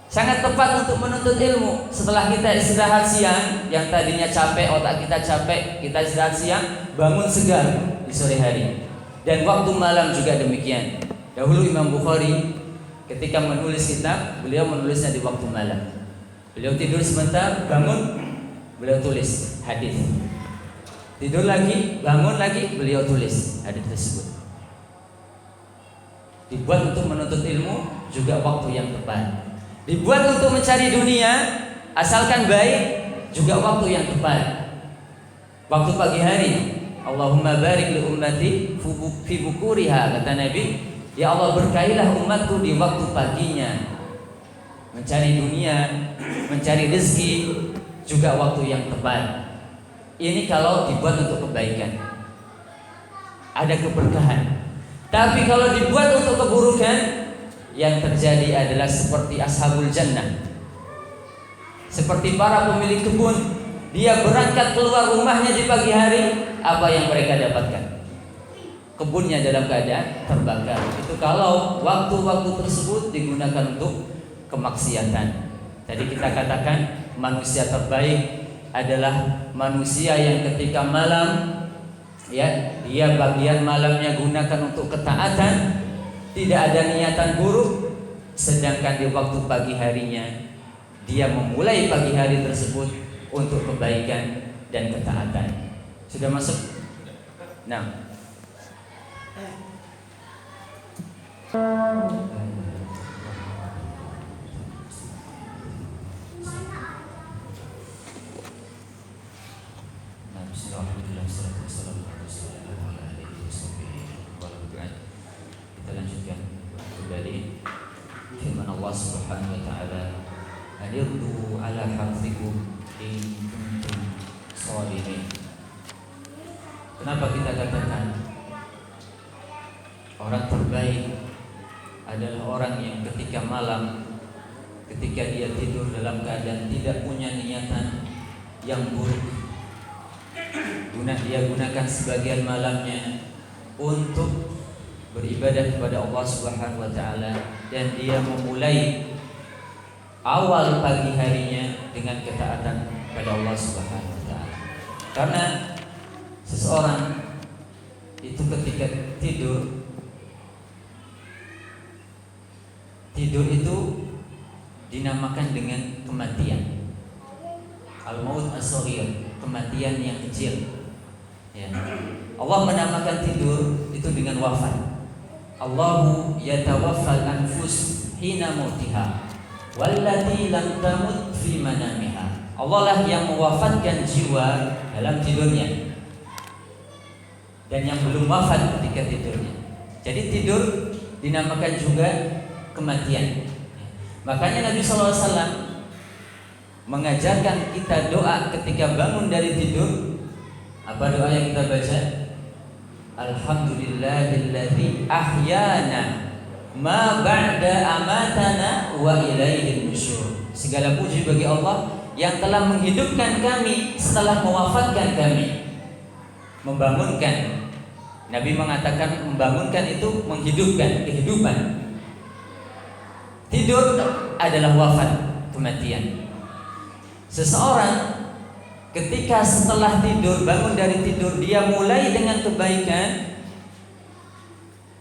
Sangat tepat untuk menuntut ilmu. Setelah kita istirahat siang, yang tadinya capek, otak kita capek, kita istirahat siang, bangun segar di sore hari. Dan waktu malam juga demikian. Dahulu Imam Bukhari ketika menulis kitab, beliau menulisnya di waktu malam. Beliau tidur sebentar, bangun, beliau tulis hadis. Tidur lagi, bangun lagi, beliau tulis hadis tersebut. Dibuat untuk menuntut ilmu juga waktu yang tepat. Dibuat untuk mencari dunia, asalkan baik, juga waktu yang tepat. Waktu pagi hari, Allahumma barik li ummati fi bukuriha, kata Nabi. Ya Allah, berkailah umatku di waktu paginya. Mencari dunia, mencari rezeki, juga waktu yang tepat. Ini kalau dibuat untuk kebaikan, ada keberkahan. Tapi kalau dibuat untuk keburukan, yang terjadi adalah seperti ashabul jannah, seperti para pemilik kebun dia berangkat keluar rumahnya di pagi hari, apa yang mereka dapatkan? Kebunnya dalam keadaan terbakar. Itu kalau waktu-waktu tersebut digunakan untuk kemaksiatan. Tadi kita katakan manusia terbaik adalah manusia yang ketika malam, ya, dia bagian malamnya gunakan untuk ketaatan, tidak ada niatan buruk, sedangkan di waktu pagi harinya dia memulai pagi hari tersebut untuk kebaikan dan ketaatan. Sudah masuk? Nah, kita lanjutkan kembali firman Allah Subhanahu wa taala, "Anirdu ala harfikum in kuntum shalihin." Kenapa kita katakan orang terbaik adalah orang yang ketika malam, ketika dia tidur dalam keadaan tidak punya niatan yang buruk, dia gunakan sebagian malamnya untuk beribadah kepada Allah Subhanahu wa taala, dan dia memulai awal pagi harinya dengan ketaatan kepada Allah Subhanahu wa taala. Karena seseorang itu ketika tidur itu dinamakan dengan kematian. Al-maut as-saghir, kematian yang kecil. Ya. Allah menamakan tidur itu dengan wafat. Allahu yatawaffal anfus hina mautiha wallati lam tamut fi manamiha. Allah lah yang mewafatkan jiwa dalam tidurnya dan yang belum wafat ketika tidurnya. Jadi tidur dinamakan juga kematian. Makanya Nabi SAW mengajarkan kita doa ketika bangun dari tidur. Apa doa yang kita baca? Alhamdulillahilladzi ahyana ma ba'da amatana wa ilaihin nusyur. Segala puji bagi Allah yang telah menghidupkan kami setelah mewafatkan kami. Membangunkan. Nabi mengatakan membangunkan itu menghidupkan, kehidupan. Tidur adalah wafat, kematian. Seseorang ketika setelah tidur, bangun dari tidur, dia mulai dengan kebaikan,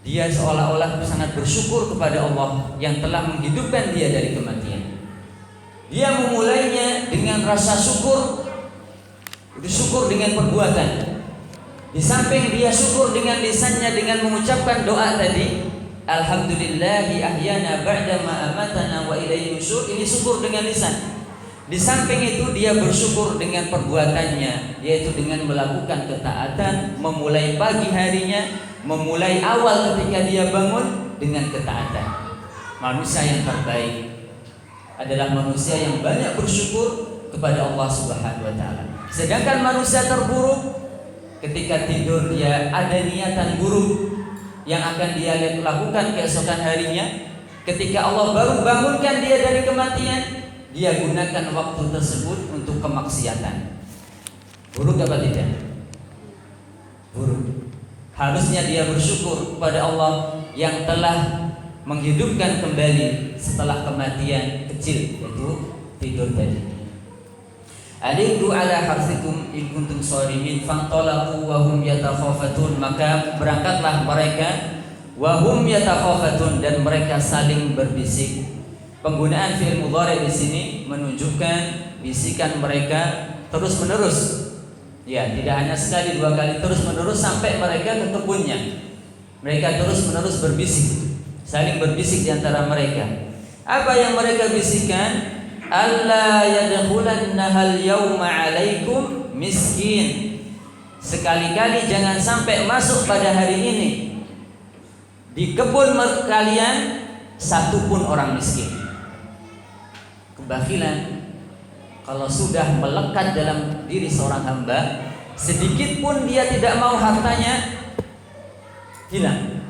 dia seolah-olah sangat bersyukur kepada Allah yang telah menghidupkan dia dari kematian. Dia memulainya dengan rasa syukur, bersyukur dengan perbuatan. Di samping dia syukur dengan lisannya dengan mengucapkan doa tadi, Alhamdulillahi ahyana ba'da ma amatana wa ilaihi nusyur, ini syukur dengan lisan. Di samping itu dia bersyukur dengan perbuatannya, yaitu dengan melakukan ketaatan, memulai pagi harinya, memulai awal ketika dia bangun dengan ketaatan. Manusia yang terbaik adalah manusia yang banyak bersyukur kepada Allah Subhanahu wa taala. Sedangkan manusia terburuk ketika tidur dia ada niatan buruk yang akan dia lakukan keesokan harinya. Ketika Allah baru bangunkan dia dari kematian, dia gunakan waktu tersebut untuk kemaksiatan. Buruk apa tidak? Buruk. Harusnya dia bersyukur kepada Allah yang telah menghidupkan kembali setelah kematian kecil, yaitu tidur tadi. Alikdu ala harsikum in kuntum shalihin fantalaqu wa hum yatakhafatun, maka berangkatlah mereka wa hum yatakhafatun, dan mereka saling berbisik. Penggunaan fi'il mudhari di sini menunjukkan bisikan mereka terus-menerus. Ya, tidak hanya sekali dua kali, terus-menerus sampai mereka ke kebunnya. Mereka terus-menerus berbisik, saling berbisik di antara mereka. Apa yang mereka bisikan? Alla yadkhulannahal yawma 'alaikum miskin. Sekali-kali jangan sampai masuk pada hari ini di kebun kalian satu pun orang miskin. Kebakilan kalau sudah melekat dalam diri seorang hamba, sedikit pun dia tidak mau hartanya hilang.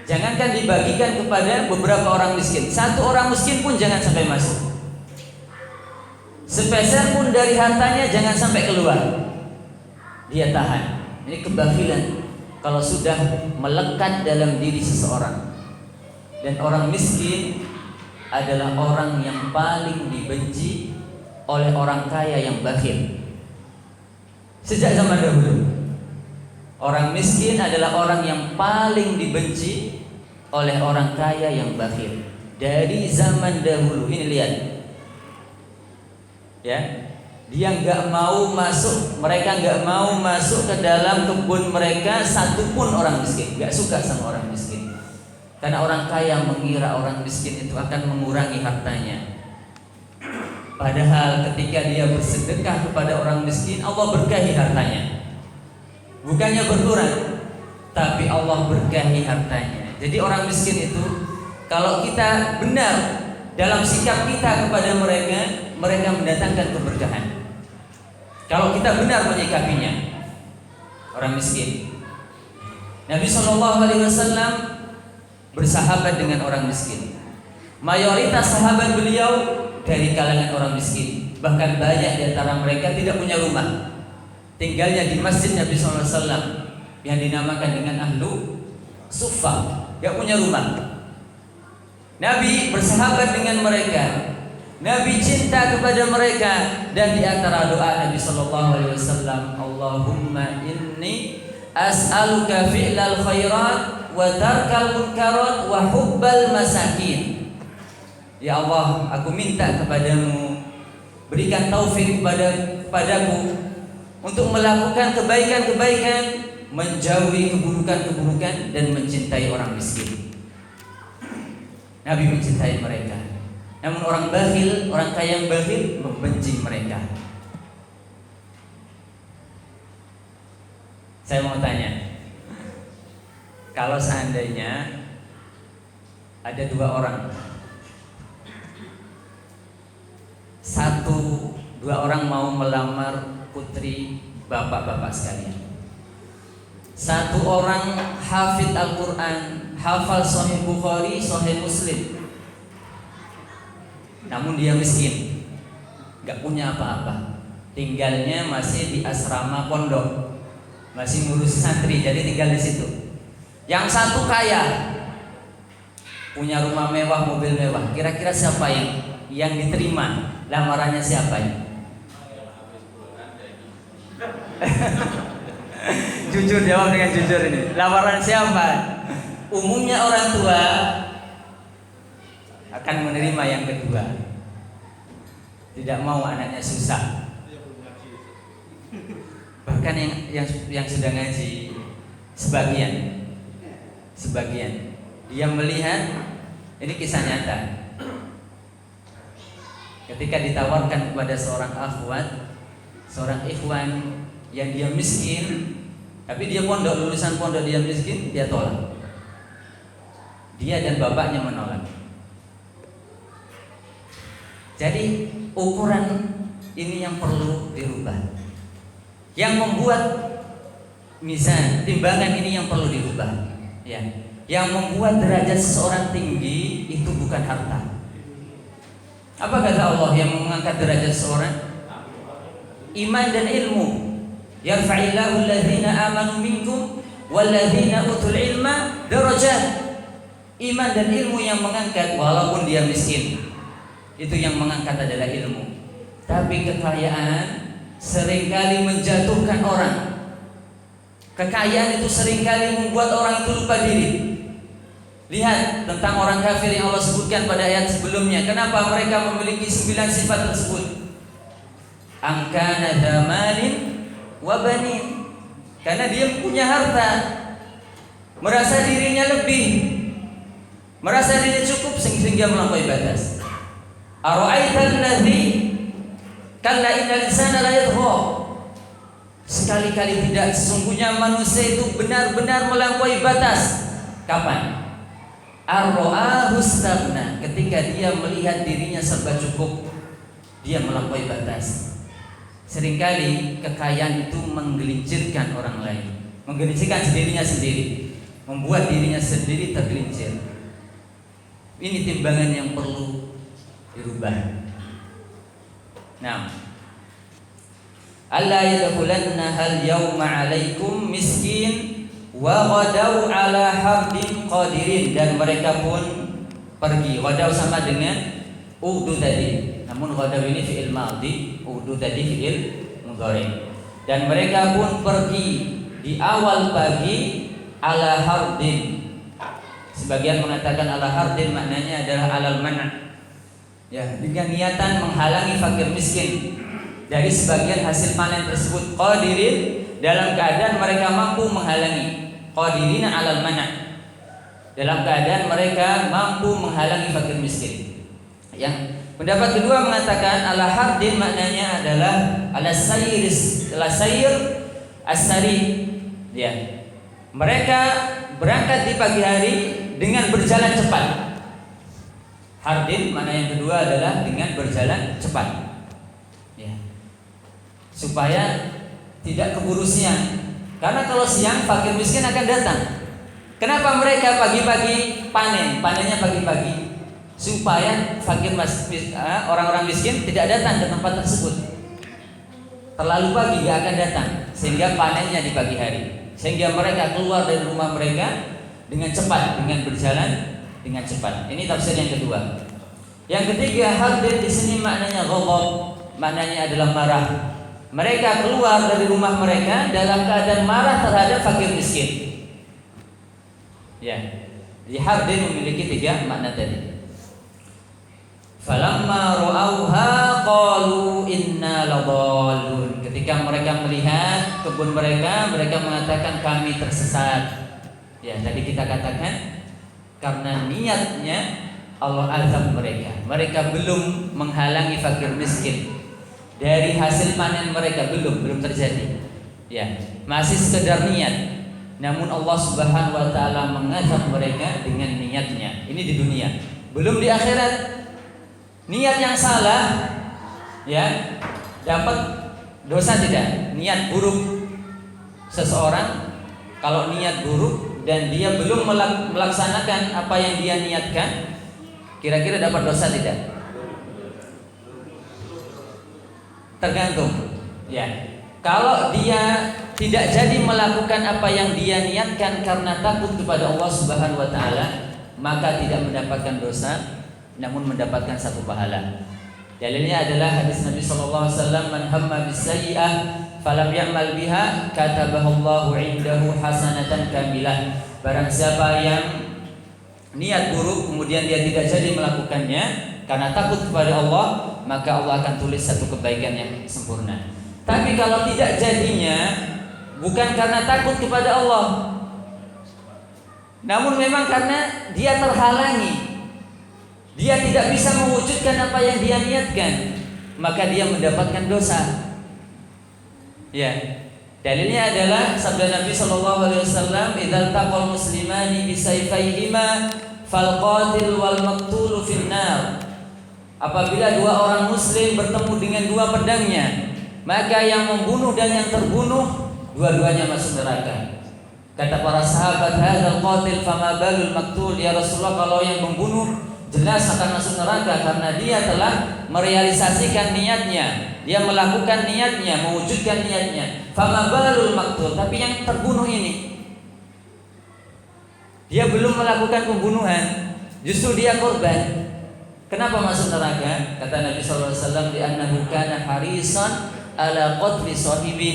Jangankan dibagikan kepada beberapa orang miskin, satu orang miskin pun jangan sampai masuk. Sepeser pun dari hartanya jangan sampai keluar. Dia tahan. Ini kebakhilan kalau sudah melekat dalam diri seseorang. Dan orang miskin adalah orang yang paling dibenci oleh orang kaya yang bakhil. Sejak zaman dahulu, orang miskin adalah orang yang paling dibenci oleh orang kaya yang bakhil. Dari zaman dahulu, ini lihat, ya, dia nggak mau masuk, mereka nggak mau masuk ke dalam kebun mereka satupun orang miskin, nggak suka sama orang miskin, karena orang kaya mengira orang miskin itu akan mengurangi hartanya. Padahal ketika dia bersedekah kepada orang miskin, Allah berkahi hartanya. Bukannya berkurang, tapi Allah berkahi hartanya. Jadi orang miskin itu, kalau kita benar dalam sikap kita kepada mereka, mereka mendatangkan keberkahan. Kalau kita benar menyikapinya, orang miskin. Nabi SAW bersahabat dengan orang miskin. Mayoritas sahabat beliau dari kalangan orang miskin. Bahkan banyak di antara mereka tidak punya rumah, tinggalnya di masjid Nabi SAW yang dinamakan dengan Ahlu Suffah, gak punya rumah. Nabi bersahabat dengan mereka, Nabi cinta kepada mereka, dan di antara doa Nabi SAW, Allahumma inni as'aluka fi'lal khairat wa tarkal munkarat wa hubbal masakin. Ya Allah, aku minta kepadamu, berikan taufik kepadaku untuk melakukan kebaikan-kebaikan, menjauhi keburukan-keburukan, dan mencintai orang miskin. Nabi mencintai mereka. Namun orang bakhil, orang kaya yang bakhil, membenci mereka. Saya mau tanya, kalau seandainya ada dua orang, dua orang mau melamar putri bapak-bapak sekalian. Satu orang hafid Al-Quran, hafal Sahih Bukhari, Sahih Muslim, namun dia miskin, gak punya apa-apa, tinggalnya masih di asrama pondok, masih ngurus santri, jadi tinggal di situ. Yang satu kaya, punya rumah mewah, mobil mewah. Kira-kira siapa yang diterima? Lamarannya siapa ya? Jujur, jawab dengan jujur ini. Lamaran siapa? Umumnya orang tua akan menerima yang kedua. Tidak mau anaknya susah. Bahkan yang sudah ngaji, sebagian dia melihat, ini kisah nyata. Ketika ditawarkan kepada seorang akhwat, seorang ikhwan yang dia miskin, tapi dia pondok, lulusan pondok, dia miskin, dia tolak. Dia dan bapaknya menolak. Jadi ukuran ini yang perlu dirubah. Yang membuat mizan, timbangan ini yang perlu dirubah. Ya. Yang membuat derajat seseorang tinggi itu bukan harta. Apa kata Allah yang mengangkat derajat seseorang? Iman dan ilmu. Yarfa'illahu alladhina amanu minkum walladhina utul ilma darajat. Iman dan ilmu yang mengangkat, walaupun dia miskin. Itu yang mengangkat adalah ilmu. Tapi kekayaan seringkali menjatuhkan orang. Kekayaan itu seringkali membuat orang itu lupa diri. Lihat tentang orang kafir yang Allah sebutkan pada ayat sebelumnya. Kenapa mereka memiliki 9 sifat tersebut? Angkana damalin wa banin. Karena dia punya harta, merasa dirinya lebih, merasa dirinya cukup sehingga melampaui batas. Ara'aital ladzi kalla innal insana la yadgha. Sekali-kali tidak, sesungguhnya manusia itu benar-benar melampaui batas. Kapan? Ar-ra'ahu istaghna, ketika dia melihat dirinya serba cukup, dia melampaui batas. Seringkali kekayaan itu menggelincirkan orang lain, menggelincirkan dirinya sendiri, membuat dirinya sendiri tergelincir. Ini timbangan yang perlu dirubah. Nah, alla yadkhulannahal yawma 'alaikum miskin wa ghadaw 'ala hardin qadirin, dan mereka pun pergi. Ghadaw sama dengan ughdu tadi. Namun ghadaw ini fi'il madhi, ughdu tadi fi'il mudhari. Dan mereka pun pergi di awal pagi ala hardin. Sebagian mengatakan ala hardin maknanya adalah alal man'. Ya, dengan niatan menghalangi fakir miskin dari sebagian hasil panen tersebut, qadirin, dalam keadaan mereka mampu menghalangi, qadirina alal mana', dalam keadaan mereka mampu menghalangi fakir miskin. Yang pendapat kedua mengatakan ala hardin maknanya adalah ala sayr as-sari. Ya, mereka berangkat di pagi hari dengan berjalan cepat. Hardin makna yang kedua adalah dengan berjalan cepat, ya, supaya tidak keburu siang. Karena kalau siang fakir miskin akan datang. Kenapa mereka pagi-pagi panennya pagi-pagi? Supaya orang-orang miskin tidak datang ke tempat tersebut. Terlalu pagi gak akan datang, sehingga panennya di pagi hari. Sehingga mereka keluar dari rumah mereka dengan cepat, dengan berjalan dengan cepat. Ini tafsir yang kedua. Yang ketiga, hardin di sini maknanya ghadab, maknanya adalah marah. Mereka keluar dari rumah mereka dalam keadaan marah terhadap fakir miskin. Ya, jadi hardin memiliki tiga makna tadi. Falamma ra'auha qalu inna ladallun. Ketika mereka melihat kebun mereka, mereka mengatakan kami tersesat. Ya, tadi kita katakan karena niatnya Allah azab mereka. Mereka belum menghalangi fakir miskin dari hasil panen mereka, belum terjadi. Ya, masih sekedar niat. Namun Allah Subhanahu wa taala mengazab mereka dengan niatnya. Ini di dunia, belum di akhirat. Niat yang salah, ya, dapat dosa tidak? Niat buruk seseorang, kalau niat buruk dan dia belum melaksanakan apa yang dia niatkan, kira-kira dapat dosa tidak? Tergantung. Ya, kalau dia tidak jadi melakukan apa yang dia niatkan karena takut kepada Allah Subhanahu wa taala, maka tidak mendapatkan dosa, namun mendapatkan satu pahala. Dalilnya adalah hadis Nabi sallallahu alaihi wasallam, man hamma bis-sayyi'ah falam ya'mal biha katabahallahu 'indahu hasanatan kamilah. Barang siapa yang niat buruk kemudian dia tidak jadi melakukannya karena takut kepada Allah, maka Allah akan tulis satu kebaikan yang sempurna. Tapi kalau tidak jadinya bukan karena takut kepada Allah, namun memang karena dia terhalangi, dia tidak bisa mewujudkan apa yang dia niatkan, maka dia mendapatkan dosa. Ya, dalilnya adalah sabda Nabi sallallahu alaihi wasallam, "Idzal taqal muslimani bisayfayhima fal qatil wal maqtul finnar." Apabila dua orang muslim bertemu dengan dua pedangnya, maka yang membunuh dan yang terbunuh dua-duanya masuk neraka. Kata para sahabat, "Hadzal qatil fama balul maqtul?" Ya Rasulullah, kalau yang membunuh jelas akan masuk neraka karena dia telah merealisasikan niatnya, dia melakukan niatnya, mewujudkan niatnya. Fama balul maqtul, tapi yang terbunuh ini dia belum melakukan pembunuhan, justru dia korban. Kenapa masuk neraka? Kata Nabi sallallahu alaihi wasallam, "Li'annahu kana harisan ala qatli sahibi."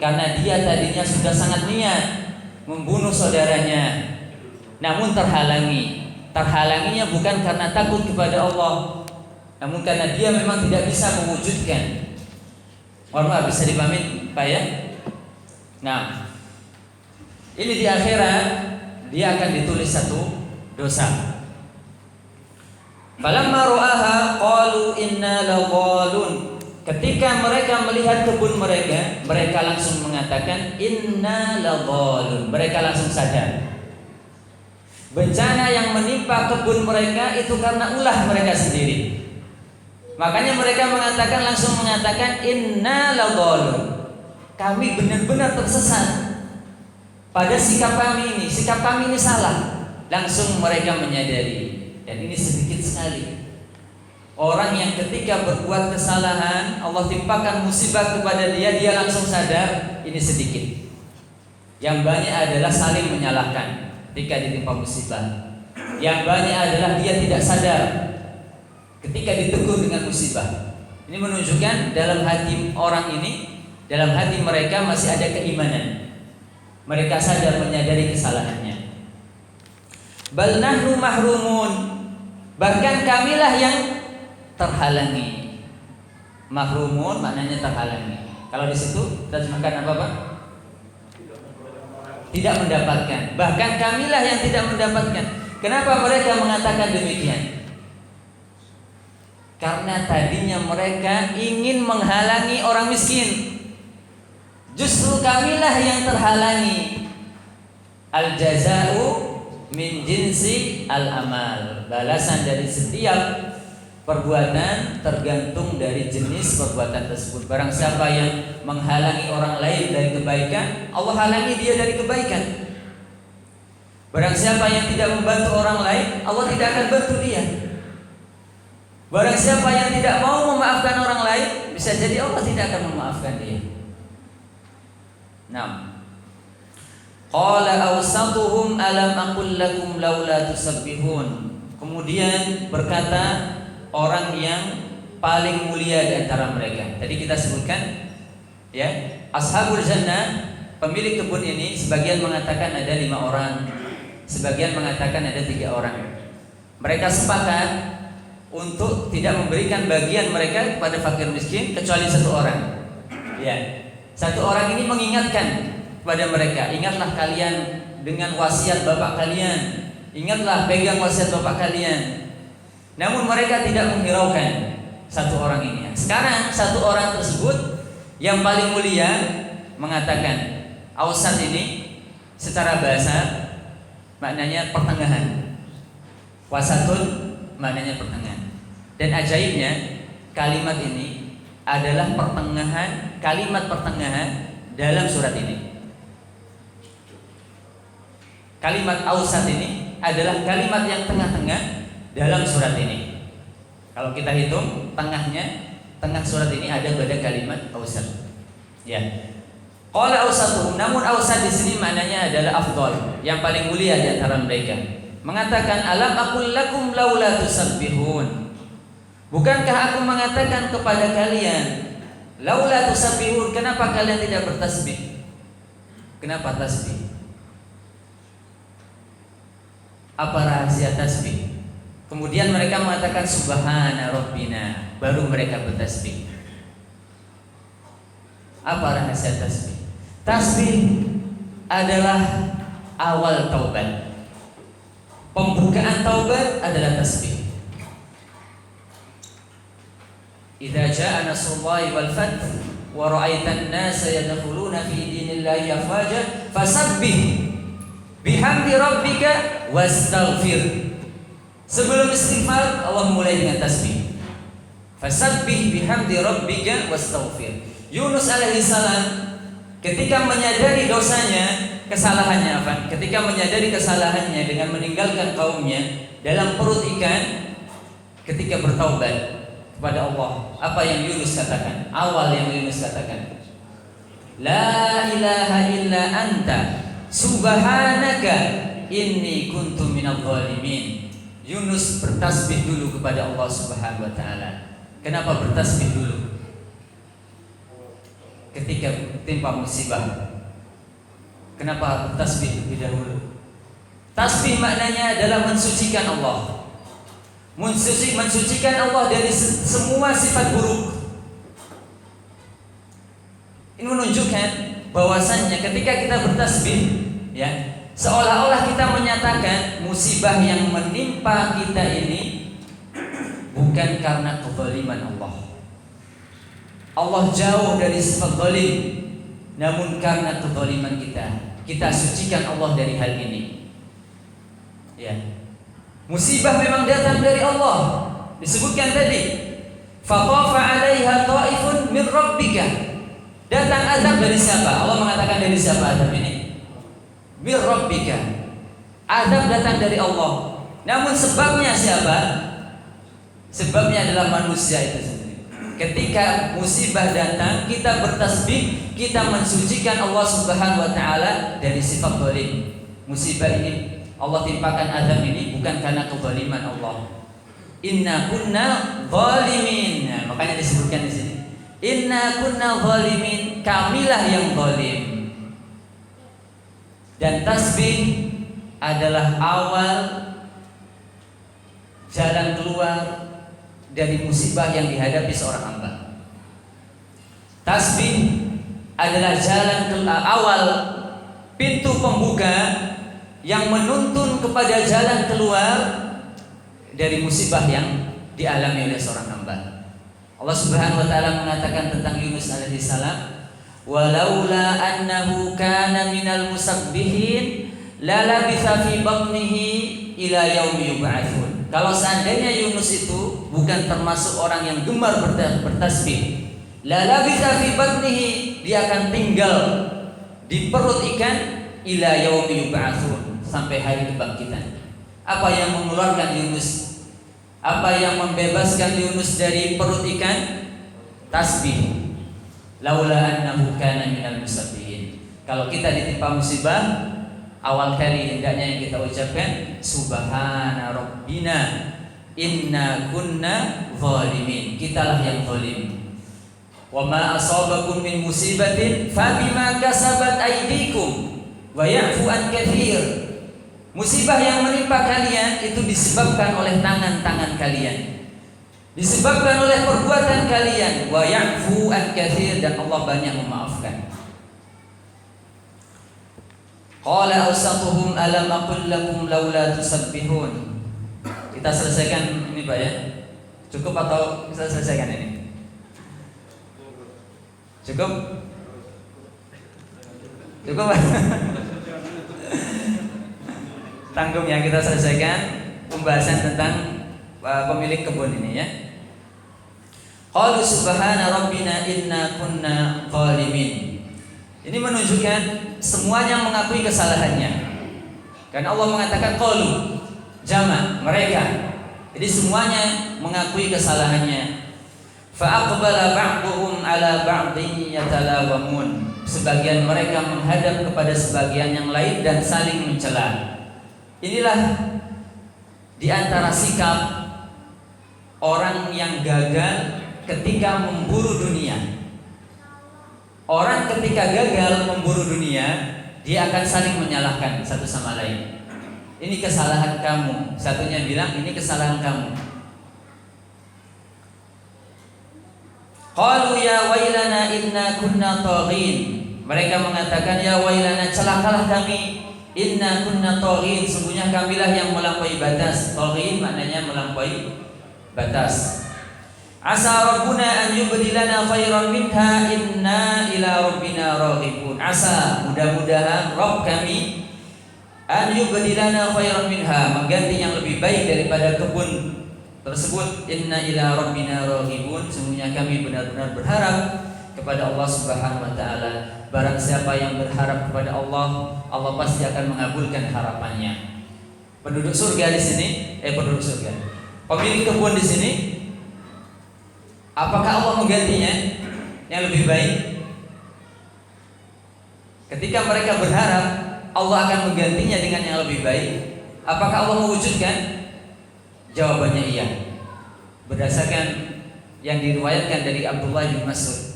Karena dia tadinya sudah sangat niat membunuh saudaranya, namun terhalangi. Terhalanginya bukan karena takut kepada Allah, namun karena dia memang tidak bisa mewujudkan. Mohon maaf, bisa dipahami Pak ya? Nah, ini di akhirat dia akan ditulis satu dosa. Falamma ra'aha qalu inna ladallun. Ketika mereka melihat kebun mereka, mereka langsung mengatakan inna ladallun. Mereka langsung sadar bencana yang menimpa kebun mereka itu karena ulah mereka sendiri. Makanya mereka langsung mengatakan inna ladallun. Kami benar-benar tersesat pada sikap kami ini. Sikap kami ini salah. Langsung mereka menyadari. Dan ini sedikit sekali Orang yang ketika berbuat kesalahan Allah timpakan musibah kepada dia, dia langsung sadar ini sedikit. Yang banyak adalah saling menyalahkan ketika ditimpa musibah. Yang banyak adalah dia tidak sadar ketika ditegur dengan musibah. Ini menunjukkan dalam hati orang ini, dalam hati mereka masih ada keimanan. Mereka sadar menyadari kesalahannya. Bal nahnu mahrumun, bahkan kamilah yang terhalangi. Mahrumun maknanya terhalangi. Kalau di situ terjemahkan apa Pak? Tidak mendapatkan. Bahkan kamilah yang tidak mendapatkan. Kenapa mereka mengatakan demikian? Karena tadinya mereka ingin menghalangi orang miskin. Justru kamilah yang terhalangi. Al jaza'u min jinsi al amal. Balasan dari setiap perbuatan tergantung dari jenis perbuatan tersebut. Barang siapa yang menghalangi orang lain dari kebaikan, Allah halangi dia dari kebaikan. Barang siapa yang tidak membantu orang lain, Allah tidak akan bantu dia. Barang siapa yang tidak mau memaafkan orang lain, bisa jadi Allah tidak akan memaafkan dia. Nah, qala awsatuhum alam aqul lakum laula tusabbihun. Kemudian berkata orang yang paling mulia di antara mereka. Tadi kita sebutkan ya, ashabul jannah, pemilik kebun ini sebagian mengatakan ada 5 orang, sebagian mengatakan ada 3 orang. Mereka sepakat untuk tidak memberikan bagian mereka kepada fakir miskin kecuali 1 orang. Ya. 1 orang ini mengingatkan kepada mereka, ingatlah kalian dengan wasiat bapak kalian, ingatlah pegang wasiat bapak kalian. Namun mereka tidak menghiraukan 1 orang ini. Sekarang 1 orang tersebut yang paling mulia mengatakan, awsat ini secara bahasa maknanya pertengahan. Wasatun maknanya pertengahan. Dan ajaibnya kalimat ini adalah pertengahan, kalimat pertengahan dalam surat ini. Kalimat awsat ini adalah kalimat yang tengah-tengah dalam surat ini. Kalau kita hitung tengahnya, tengah surat ini ada pada kalimat awsat. Ya. Qala awsatuhum, namun awsat di sini maknanya adalah afdal, yang paling mulia di antara mereka. Mengatakan alam aqul lakum laula tusabbihun. Bukankah aku mengatakan kepada kalian laula tusabbihun, kenapa kalian tidak bertasbih? Kenapa tasbih? Apa rahasia tasbih? Kemudian mereka mengatakan subhana rabbina, baru mereka bertasbih. Apa rahasia tasbih? Tasbih adalah awal taubat. Pembukaan taubat adalah tasbih. Idza jaa nasrullahi wal fath wa ra'aitan nasa yadkhuluna fi dinillahi afwaja fasabbih bihamdi rabbika wastaghfir. Sebelum istighfar Allah mulai dengan tasbih. Fasabbih bihamdi rabbika wastaghfir. Yunus alaihi salam ketika menyadari dosanya, kesalahannya apa? Ketika menyadari kesalahannya dengan meninggalkan kaumnya dalam perut ikan, ketika bertaubat kepada Allah, apa yang Yunus katakan? Awal yang Yunus katakan, la ilaha illa anta subhanaka inni kuntu minadh dhalimin. Yunus bertasbih dulu kepada Allah Subhanahu wa taala. Kenapa bertasbih dulu? Ketika timpa musibah, kenapa bertasbih lebih dahulu? Tasbih maknanya adalah mensucikan Allah. Mensucikan Allah dari semua sifat buruk. Ini menunjukkan bahwasannya ketika kita bertasbih, ya, seolah-olah kita menyatakan musibah yang menimpa kita ini bukan karena kezaliman Allah. Allah jauh dari sifat zalim, namun karena kezaliman kita. Kita sucikan Allah dari hal ini. Ya. Musibah memang datang dari Allah. Disebutkan tadi, fatafa 'alaiha ta'ifun min rabbika. Datang azab dari siapa? Allah mengatakan dari siapa azab ini? Min rabbika. Azab datang dari Allah. Namun sebabnya siapa? Sebabnya adalah manusia itu sendiri. Ketika musibah datang, kita bertasbih, kita mensucikan Allah Subhanahu wa taala dari sifat zalim. Musibah ini Allah timpakan azab ini bukan karena kezaliman Allah. Inna kunna zalimin. Nah, makanya disebutkan di sini. Inna kunna zalimin, kamilah yang zalim. Dan tasbih adalah awal jalan keluar dari musibah yang dihadapi seorang hamba. Tasbih adalah jalan awal, pintu pembuka yang menuntun kepada jalan keluar dari musibah yang dialami oleh seorang hamba. Allah Subhanahu wa taala mengatakan tentang Yunus alaihi salam, "Walaula annahu kana minal musabbihin la labitha fi batnihi ila yaumi yub'atsun." Kalau seandainya Yunus itu bukan termasuk orang yang gemar bertasbih, la labitha fi batnihi, dia akan tinggal di perut ikan ila yaumi yub'atsun, sampai hari kebangkitan. Apa yang mengeluarkan Yunus? Apa yang membebaskan Yunus dari perut ikan? Tasbih. Laula annahu kana minal musabbihin. Kalau kita ditimpa musibah, awal kali hendaknya yang kita ucapkan subhana rabbina inna kunna zalimin. Kitalah yang zalim. Wa ma asabakum min musibatin fabima kasabat aydikum wa ya'fu an katsir. Musibah yang menimpa kalian itu disebabkan oleh tangan-tangan kalian, disebabkan oleh perbuatan kalian. Wa ya'fu an katsir, dan Allah banyak memaafkan. Qala awsatuhum alam aqul lakum laula tusabbihun. Kita selesaikan ini Pak ya. Cukup atau kita selesaikan ini? Cukup? Cukup Pak? Tanggung yang kita selesaikan pembahasan tentang pemilik kebun ini ya. Qalu subhana rabbina inna kunna zalimin. Ini menunjukkan semuanya mengakui kesalahannya. Karena Allah mengatakan qalu, jamak mereka. Jadi semuanya mengakui kesalahannya. Fa aqbala ba'dhum ala ba'dhin yatalawamun. Sebagian mereka menghadap kepada sebagian yang lain dan saling mencela. Inilah di antara sikap orang yang gagal ketika memburu dunia. Orang ketika gagal memburu dunia, dia akan saling menyalahkan satu sama lain. Ini kesalahan kamu. Satunya bilang ini kesalahan kamu. Qalu ya wailana inna kunna taghin. Mereka mengatakan ya wailana, celakalah kami. Inna kunna taghin, sungguhnya kamilah yang melampaui batas. Taghin maknanya melampaui batas. Asa rabbuna an yubdilana khairan minha inna ila rabbina raghibun. Asa, mudah-mudahan Rabb kami an yubdilana khairan minha, mengganti yang lebih baik daripada kebun tersebut. Inna ila rabbina raghibun, sungguhnya kami benar-benar berharap kepada Allah Subhanahu wa taala. Barang siapa yang berharap kepada Allah, Allah pasti akan mengabulkan harapannya. Penduduk surga di sini, penduduk surga, pemilik kebun di sini, apakah Allah menggantinya yang lebih baik? Ketika mereka berharap Allah akan menggantinya dengan yang lebih baik, apakah Allah mewujudkan? Jawabannya iya. Berdasarkan yang diriwayatkan dari Abdullah bin Mas'ud.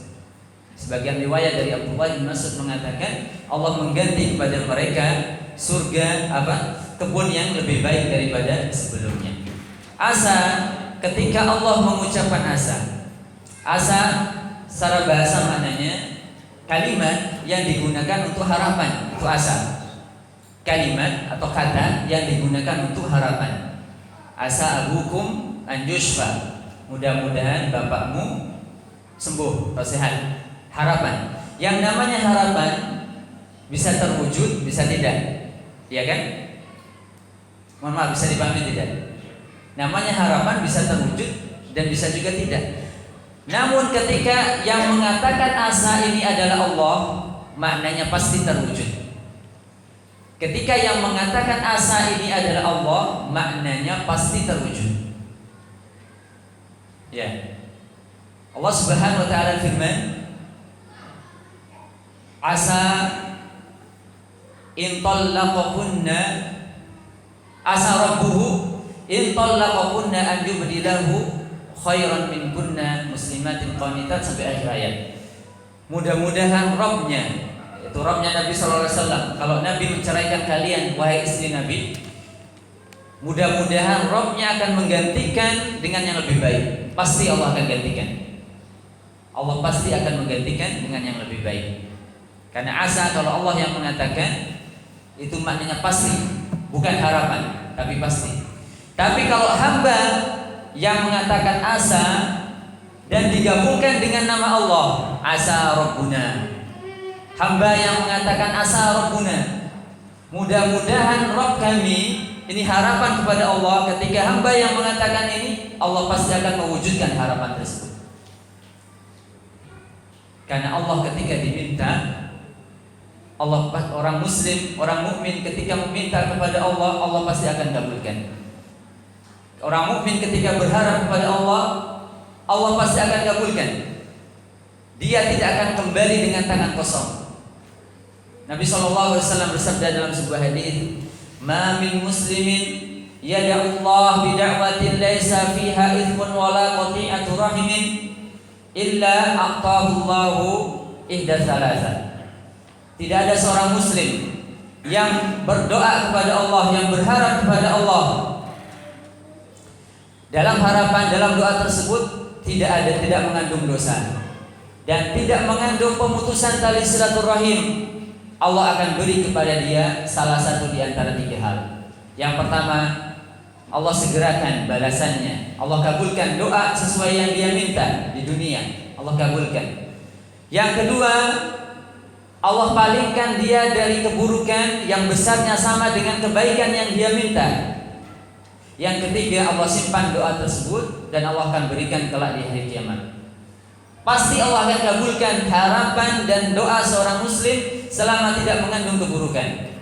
Sebagian riwayat dari Abdullah bin Mas'ud mengatakan Allah mengganti kepada mereka surga kebun yang lebih baik daripada sebelumnya. Asa, ketika Allah mengucapkan asa secara bahasa maknanya kalimat yang digunakan untuk harapan, itu asa. Kalimat atau kata yang digunakan untuk harapan. Asa abukum an yushfa, mudah-mudahan bapakmu sembuh atau sehat. Harapan. Yang namanya harapan bisa terwujud, bisa tidak. Iya kan? Mohon maaf, bisa dipahami tidak? Namanya harapan bisa terwujud dan bisa juga tidak. Namun ketika yang mengatakan asa ini adalah Allah, maknanya pasti terwujud. Ketika yang mengatakan asa ini adalah Allah, maknanya pasti terwujud. Ya. Allah Subhanahu wa taala firman, asa in talaqakunna asa rabbuhu in talaqakunna an yubdilahu khairan minkunna muslimatin qanitat sampai akhir ayat. Mudah-mudahan Rabbnya, itu Rabbnya Nabi sallallahu alaihi wasallam, kalau Nabi menceraikan kalian wahai istri Nabi, mudah-mudahan Rabbnya akan menggantikan dengan yang lebih baik. Pasti Allah akan gantikan. Allah pasti akan menggantikan dengan yang lebih baik. Karena asa, kalau Allah yang mengatakan, itu maknanya pasti, bukan harapan, tapi pasti. Tapi kalau hamba yang mengatakan asa dan digabungkan dengan nama Allah, asa Rabbuna, hamba yang mengatakan asa Rabbuna, mudah-mudahan Rabb kami, ini harapan kepada Allah. Ketika hamba yang mengatakan ini, Allah pasti akan mewujudkan harapan tersebut. Karena Allah ketika diminta, Allah, orang muslim, orang mukmin ketika meminta kepada Allah, Allah pasti akan kabulkan. Orang mukmin ketika berharap kepada Allah, Allah pasti akan kabulkan. Dia tidak akan kembali dengan tangan kosong. Nabi SAW bersabda dalam sebuah hadis, "Ma min muslimin yad'u Allah bi da'watin laisa fiha ithmun wala qati'atu rahimin illa a'tahu Allahu ihda thalatha." Tidak ada seorang muslim yang berdoa kepada Allah, yang berharap kepada Allah. Dalam harapan, dalam doa tersebut tidak mengandung dosa dan tidak mengandung pemutusan tali silaturahim. Allah akan beri kepada dia salah satu di antara 3 hal. Yang pertama, Allah segerakan balasannya. Allah kabulkan doa sesuai yang dia minta di dunia. Allah kabulkan. Yang kedua, Allah palingkan dia dari keburukan yang besarnya sama dengan kebaikan yang dia minta. Yang ketiga, Allah simpan doa tersebut dan Allah akan berikan kelak di hari kiamat. Pasti Allah akan kabulkan harapan dan doa seorang muslim selama tidak mengandung keburukan.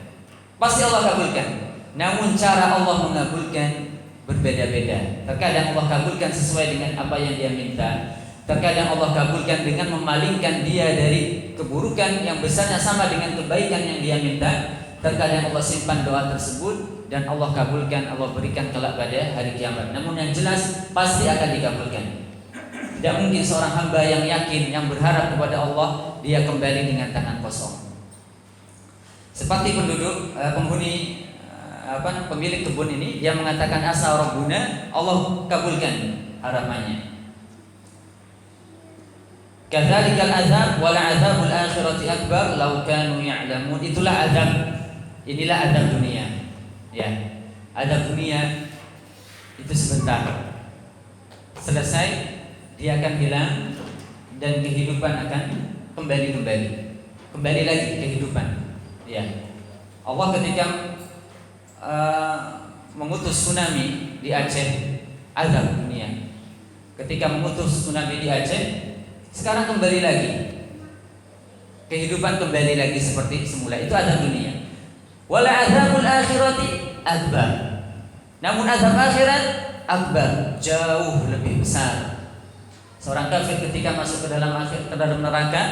Pasti Allah kabulkan. Namun cara Allah mengabulkan berbeda-beda. Terkadang Allah kabulkan sesuai dengan apa yang dia minta. Terkadang Allah kabulkan dengan memalingkan dia dari keburukan yang besarnya sama dengan kebaikan yang dia minta. Terkadang Allah simpan doa tersebut dan Allah kabulkan, Allah berikan kelak pada hari kiamat. Namun yang jelas pasti akan dikabulkan. Tidak mungkin seorang hamba yang yakin, yang berharap kepada Allah, dia kembali dengan tangan kosong. Seperti penghuni pemilik kebun ini, dia mengatakan asa Rabbuna, Allah kabulkan harapannya. Kadzalikal azab wal azabul akhirati akbar law kanu ya'lamun. Itulah azab. Inilah azab dunia. Ya. Azab dunia itu sebentar. Selesai, dia akan hilang dan kehidupan akan kembali lagi kehidupan. Ya. Allah ketika mengutus tsunami di Aceh, azab dunia. Ketika mengutus tsunami di Aceh, sekarang kembali lagi, kehidupan kembali lagi seperti semula. Itu azab dunia. Wala azabul akhirati akbar. Namun azab akhirat akbar, jauh lebih besar. Seorang kafir ketika masuk ke dalam neraka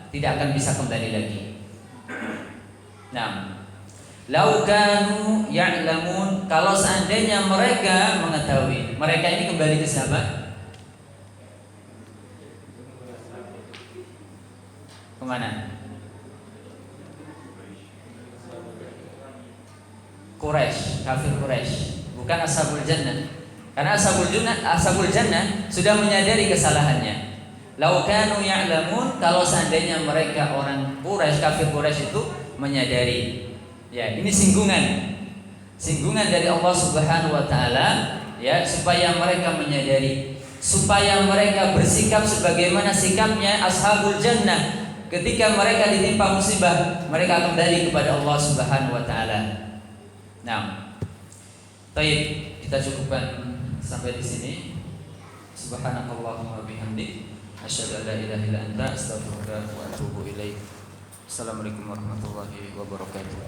tidak akan bisa kembali lagi. Nah, lau kanu ya'lamun, kalau seandainya mereka mengetahui. Mereka ini kembali ke siapa? Kemana? Quraisy, kafir Quraisy, bukan ashabul jannah. Karena ashabul jannah sudah menyadari kesalahannya. Lau kanu ya'lamun, kalau seandainya mereka orang Quraisy, kafir Quraisy itu menyadari. Ya, ini singgungan dari Allah Subhanahu wa taala, ya, supaya mereka menyadari, supaya mereka bersikap sebagaimana sikapnya ashabul jannah. Ketika mereka ditimpa musibah, mereka kembali kepada Allah Subhanahu wa taala. Nah, baik, kita cukupkan sampai di sini. Subhanakallahumma wa bihamdik, asyhadu an la ilaha illa anta, astaghfiruka wa atubu ilaik. Assalamualaikum warahmatullahi wabarakatuh.